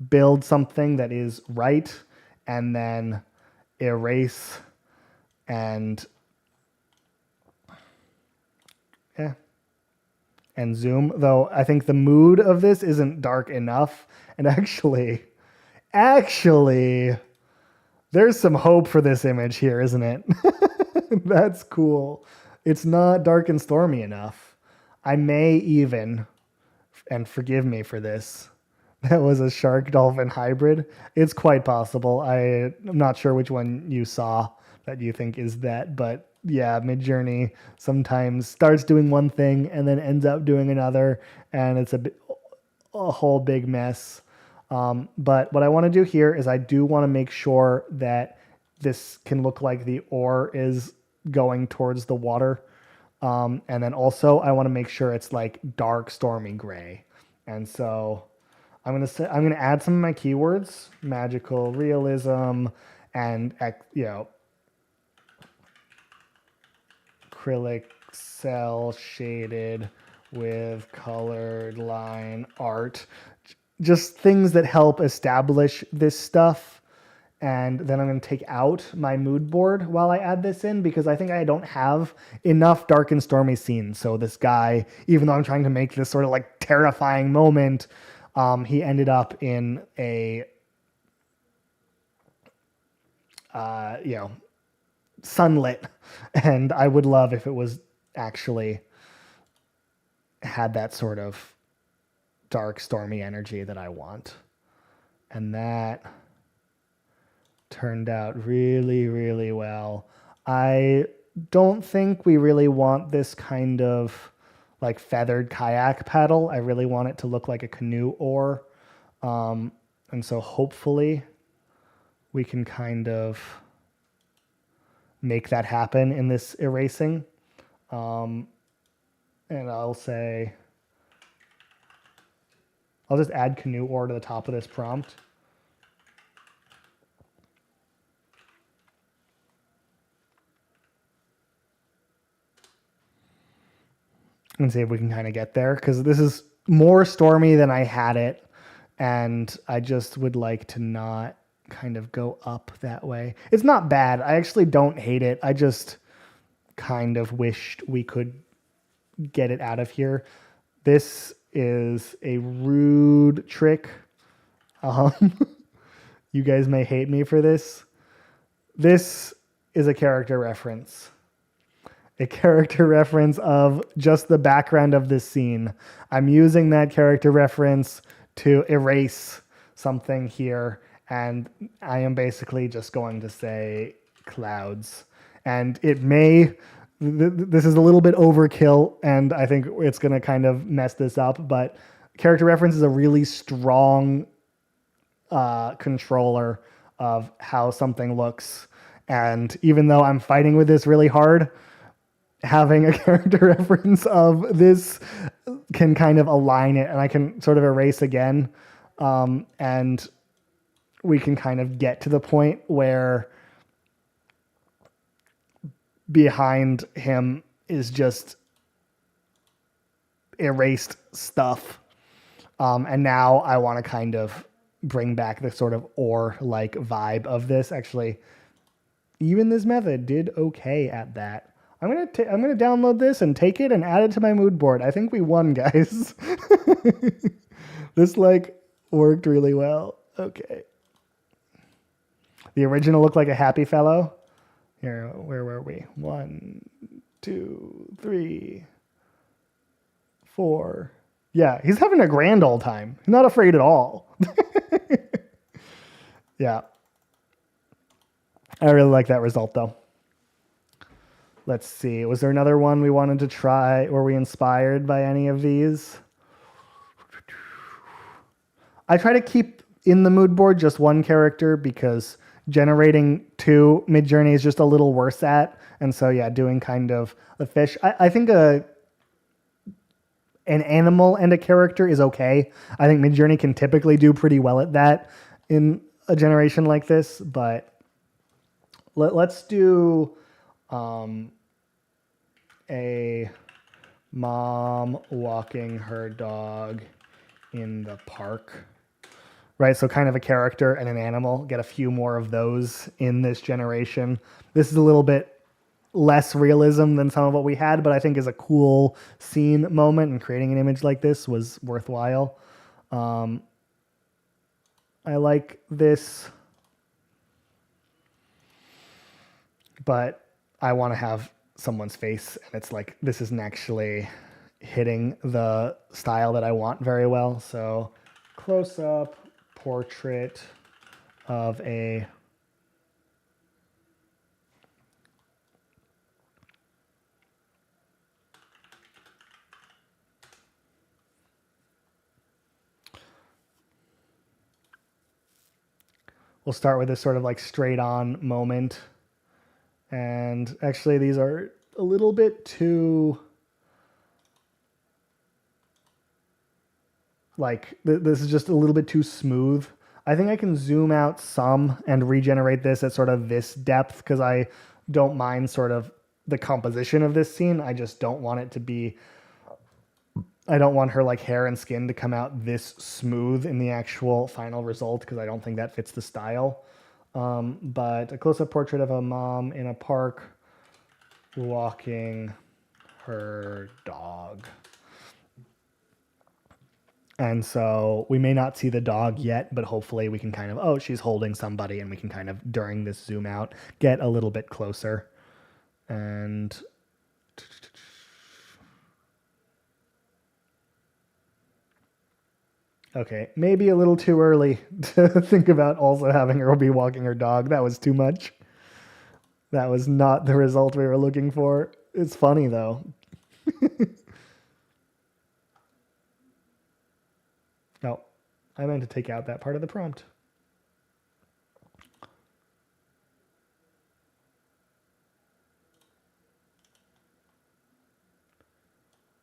build something that is right and then erase and zoom. Though I think the mood of this isn't dark enough. And actually, there's some hope for this image here, isn't it? That's cool. It's not dark and stormy enough. I may even, and forgive me for this, that was a shark dolphin hybrid. It's quite possible. I'm not sure which one you saw that you think is that, but yeah, Midjourney sometimes starts doing one thing and then ends up doing another, and it's a whole big mess. But what I want to do here is I do want to make sure that this can look like the oar is going towards the water. And then also I want to make sure it's like dark, stormy gray. And so I'm going to add some of my keywords, magical realism and, acrylic cell shaded with colored line art. Just things that help establish this stuff And then I'm going to take out my mood board while I add this in, because I think I don't have enough dark and stormy scenes. So this guy, even though I'm trying to make this sort of like terrifying moment, he ended up in a, sunlit. And I would love if it was actually had that sort of dark, stormy energy that I want. And that turned out really, really well. I don't think we really want this kind of like feathered kayak paddle. I really want it to look like a canoe oar. And so hopefully we can kind of make that happen in this erasing. And I'll just add canoe oar to the top of this prompt. And see if we can kind of get there, because this is more stormy than I had it. And I just would like to not kind of go up that way. It's not bad. I actually don't hate it. I just kind of wished we could get it out of here. This is a rude trick. You guys may hate me for this. This is a character reference. A character reference of just the background of this scene. I'm using that character reference to erase something here, and I am basically just going to say clouds. And it may, this is a little bit overkill, and I think it's going to kind of mess this up, but character reference is a really strong controller of how something looks. And even though I'm fighting with this really hard, having a character reference of this can kind of align it, and I can sort of erase again. And we can kind of get to the point where behind him is just erased stuff. And now I want to kind of bring back the sort of ore-like vibe of this. Actually, even this method did okay at that. I'm gonna download this and take it and add it to my mood board. I think we won, guys. This like worked really well. Okay. The original looked like a happy fellow. Here, where were we? 1, 2, 3, 4. Yeah, he's having a grand old time. He's not afraid at all. Yeah. I really like that result though. Let's see. Was there another one we wanted to try? Were we inspired by any of these? I try to keep in the mood board just one character, because generating 2 Midjourney is just a little worse at. And so, yeah, doing kind of a fish. I think an animal and a character is okay. I think Midjourney can typically do pretty well at that in a generation like this. But let's do a mom walking her dog in the park, right? So kind of a character and an animal. Get a few more of those in this generation. This is a little bit less realism than some of what we had, but I think is a cool scene moment, and creating an image like this was worthwhile. I like this, but I want to have someone's face, and it's like this isn't actually hitting the style that I want very well. So close up portrait of a we'll start with this sort of like straight on moment. And actually these are a little bit too, like, this is just a little bit too smooth. I think I can zoom out some and regenerate this at sort of this depth, because I don't mind sort of the composition of this scene. I just don't want it to be, I don't want her like hair and skin to come out this smooth in the actual final result, because I don't think that fits the style. But a close-up portrait of a mom in a park walking her dog. And so we may not see the dog yet, but hopefully we can kind of, oh, she's holding somebody, and we can kind of, during this zoom out, get a little bit closer. And okay, maybe a little too early to think about also having her be walking her dog. That was too much. That was not the result we were looking for. It's funny though. Oh, I meant to take out that part of the prompt.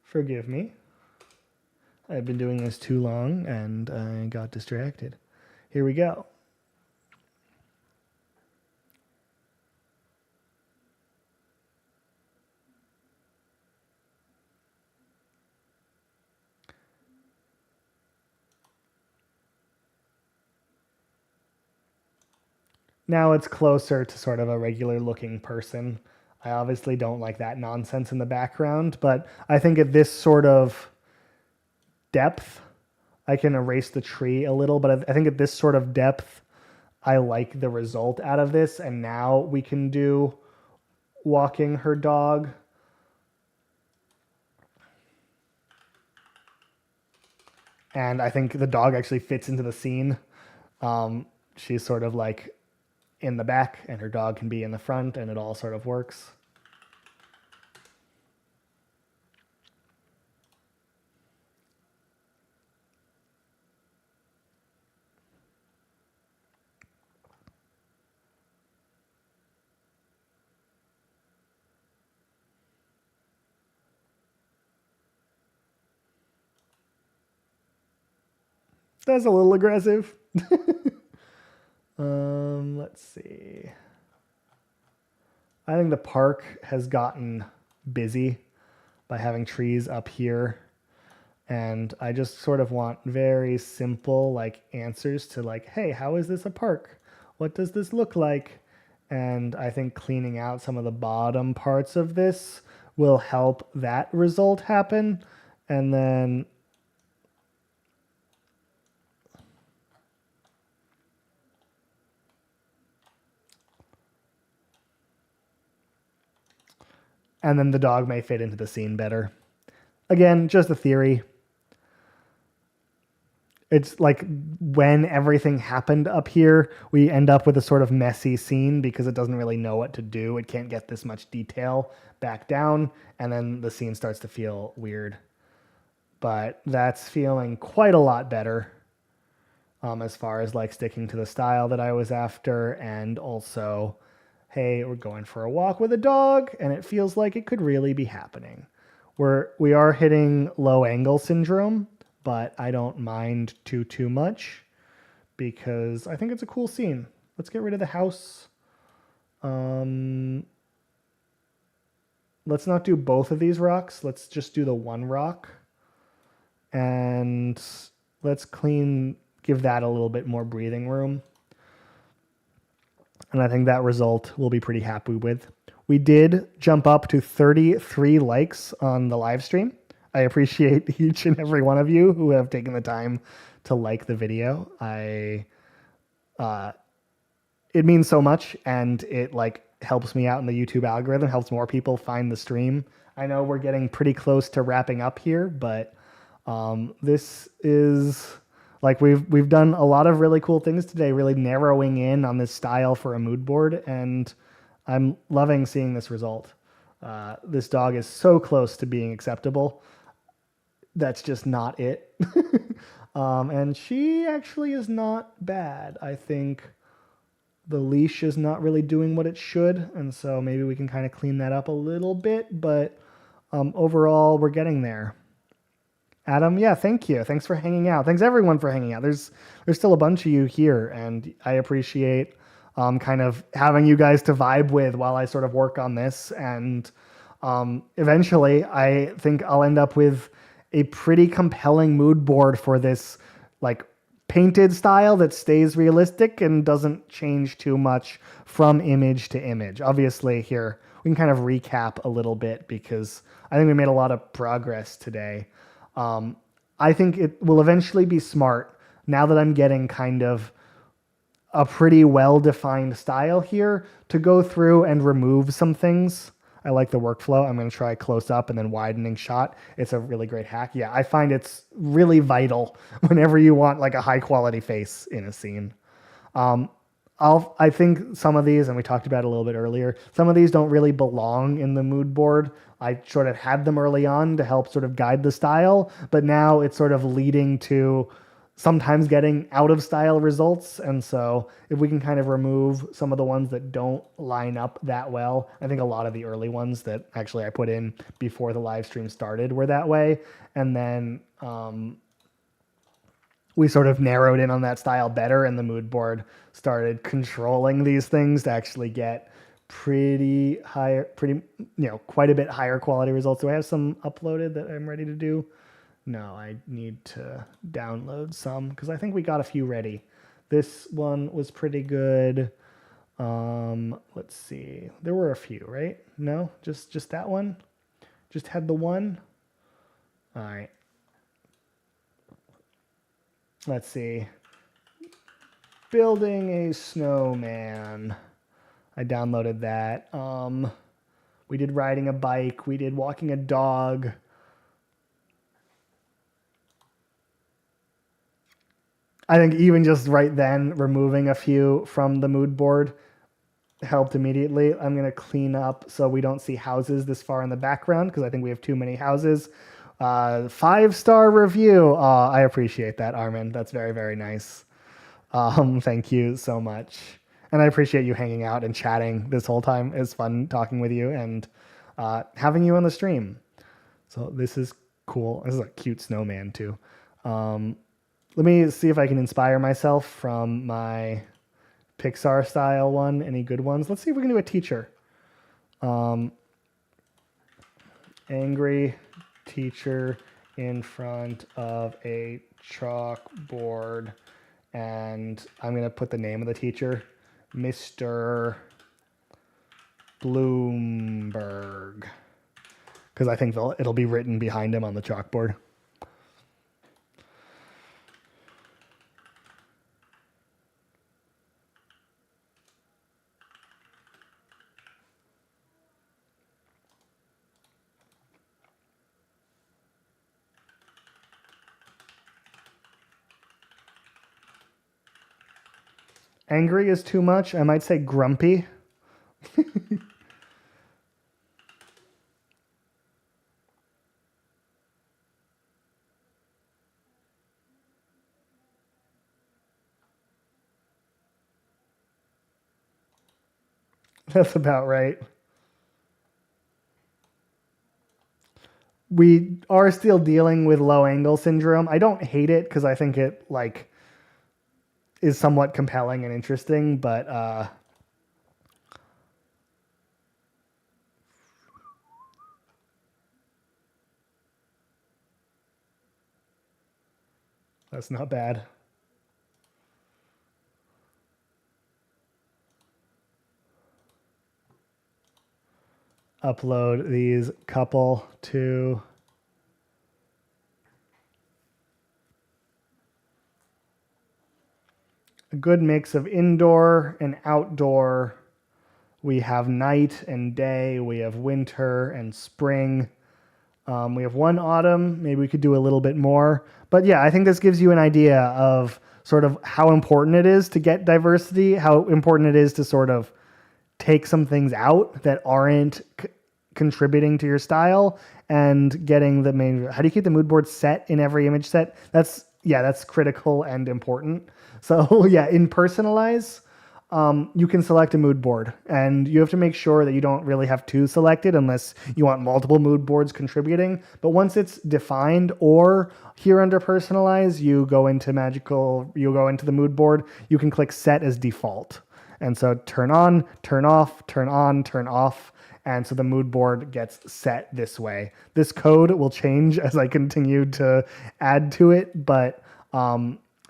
Forgive me. I've been doing this too long and I got distracted. Here we go. Now it's closer to sort of a regular looking person. I obviously don't like that nonsense in the background, but I think at this sort of depth, I can erase the tree a little, but I think at this sort of depth, I like the result out of this. And now we can do walking her dog. And I think the dog actually fits into the scene. She's sort of like in the back and her dog can be in the front, and it all sort of works. That's a little aggressive. Let's see. I think the park has gotten busy by having trees up here. And I just sort of want very simple like answers to like, hey, how is this a park? What does this look like? And I think cleaning out some of the bottom parts of this will help that result happen. And then the dog may fit into the scene better. Again, just a theory. It's like when everything happened up here, we end up with a sort of messy scene because it doesn't really know what to do. It can't get this much detail back down, and then the scene starts to feel weird. But that's feeling quite a lot better as far as like sticking to the style that I was after, and also, hey, we're going for a walk with a dog, and it feels like it could really be happening. We are hitting low angle syndrome, but I don't mind too much because I think it's a cool scene. Let's get rid of the house. Let's not do both of these rocks. Let's just do the one rock. And let's give that a little bit more breathing room. And I think that result we'll be pretty happy with. We did jump up to 33 likes on the live stream. I appreciate each and every one of you who have taken the time to like the video. It means so much, and it like helps me out in the YouTube algorithm, helps more people find the stream. I know we're getting pretty close to wrapping up here, but this is like we've done a lot of really cool things today, really narrowing in on this style for a mood board, and I'm loving seeing this result. This dog is so close to being acceptable. That's just not it. And she actually is not bad. I think the leash is not really doing what it should, and so maybe we can kind of clean that up a little bit, but overall, we're getting there. Adam, yeah, thank you. Thanks for hanging out. Thanks everyone for hanging out. There's still a bunch of you here, and I appreciate kind of having you guys to vibe with while I sort of work on this. And eventually, I think I'll end up with a pretty compelling mood board for this like painted style that stays realistic and doesn't change too much from image to image. Obviously here we can kind of recap a little bit because I think we made a lot of progress today. I think it will eventually be smart now that I'm getting kind of a pretty well-defined style here to go through and remove some things. I like the workflow. I'm going to try close up and then widening shot. It's a really great hack. Yeah, I find it's really vital whenever you want like a high quality face in a scene. I think some of these, and we talked about it a little bit earlier, some of these don't really belong in the mood board. I sort of had them early on to help sort of guide the style, but now it's sort of leading to sometimes getting out of style results. And so if we can kind of remove some of the ones that don't line up that well, I think a lot of the early ones that actually I put in before the live stream started were that way. And then we sort of narrowed in on that style better, and the mood board started controlling these things to actually get pretty high, quite a bit higher quality results. Do I have some uploaded that I'm ready to do? No, I need to download some because I think we got a few ready. This one was pretty good. Let's see. There were a few, right? No, just that one? Just had the one? All right. Let's see. Building a snowman. I downloaded that. We did riding a bike. We did walking a dog. I think even just right then, removing a few from the mood board helped immediately. I'm going to clean up so we don't see houses this far in the background because I think we have too many houses. 5-star review. I appreciate that, Armin. That's very, very nice. Thank you so much. And I appreciate you hanging out and chatting this whole time. It's fun talking with you and having you on the stream. So this is cool. This is a cute snowman too. Let me see if I can inspire myself from my Pixar style one. Any good ones? Let's see if we can do a teacher. Angry teacher in front of a chalkboard. And I'm going to put the name of the teacher, Mr. Bloomberg, because I think it'll be written behind him on the chalkboard. Angry is too much. I might say grumpy. That's about right. We are still dealing with low angle syndrome. I don't hate it because I think it is somewhat compelling and interesting, but that's not bad. Upload these couple to a good mix of indoor and outdoor. We have night and day. We have winter and spring. We have one autumn. Maybe we could do a little bit more. But yeah, I think this gives you an idea of sort of how important it is to get diversity, how important it is to sort of take some things out that aren't contributing to your style and getting the main. How do you keep the mood board set in every image set? That's critical and important. So yeah, in personalize, you can select a mood board, and you have to make sure that you don't really have two selected unless you want multiple mood boards contributing. But once it's defined, or here under personalize, you go into the mood board, you can click set as default. And so turn on, turn off, turn on, turn off. And so the mood board gets set this way. This code will change as I continue to add to it, but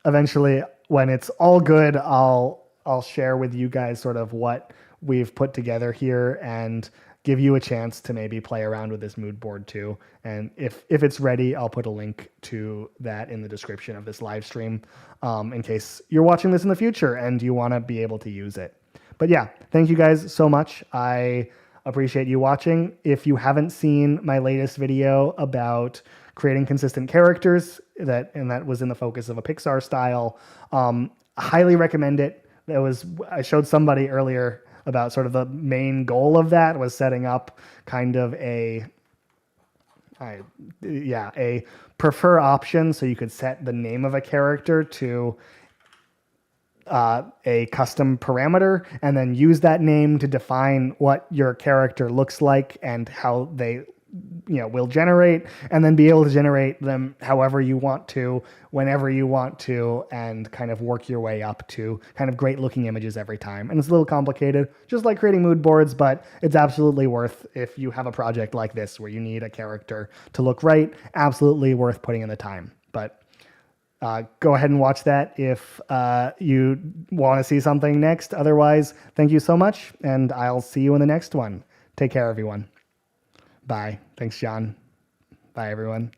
eventually, when it's all good, I'll share with you guys sort of what we've put together here and give you a chance to maybe play around with this mood board too. And if it's ready, I'll put a link to that in the description of this live stream, in case you're watching this in the future and you want to be able to use it. But yeah, thank you guys so much. I appreciate you watching. If you haven't seen my latest video about creating consistent characters, that was in the focus of a Pixar style, highly recommend it. I showed somebody earlier about sort of the main goal of that was setting up kind of a prefer option, so you could set the name of a character to a custom parameter and then use that name to define what your character looks like and how they will generate, and then be able to generate them however you want to, whenever you want to, and kind of work your way up to kind of great looking images every time. And it's a little complicated, just like creating mood boards, but it's absolutely worth, if you have a project like this where you need a character to look right, absolutely worth putting in the time. But go ahead and watch that if you want to see something next. Otherwise, thank you so much, and I'll see you in the next one. Take care, everyone. Bye. Thanks, John. Bye, everyone.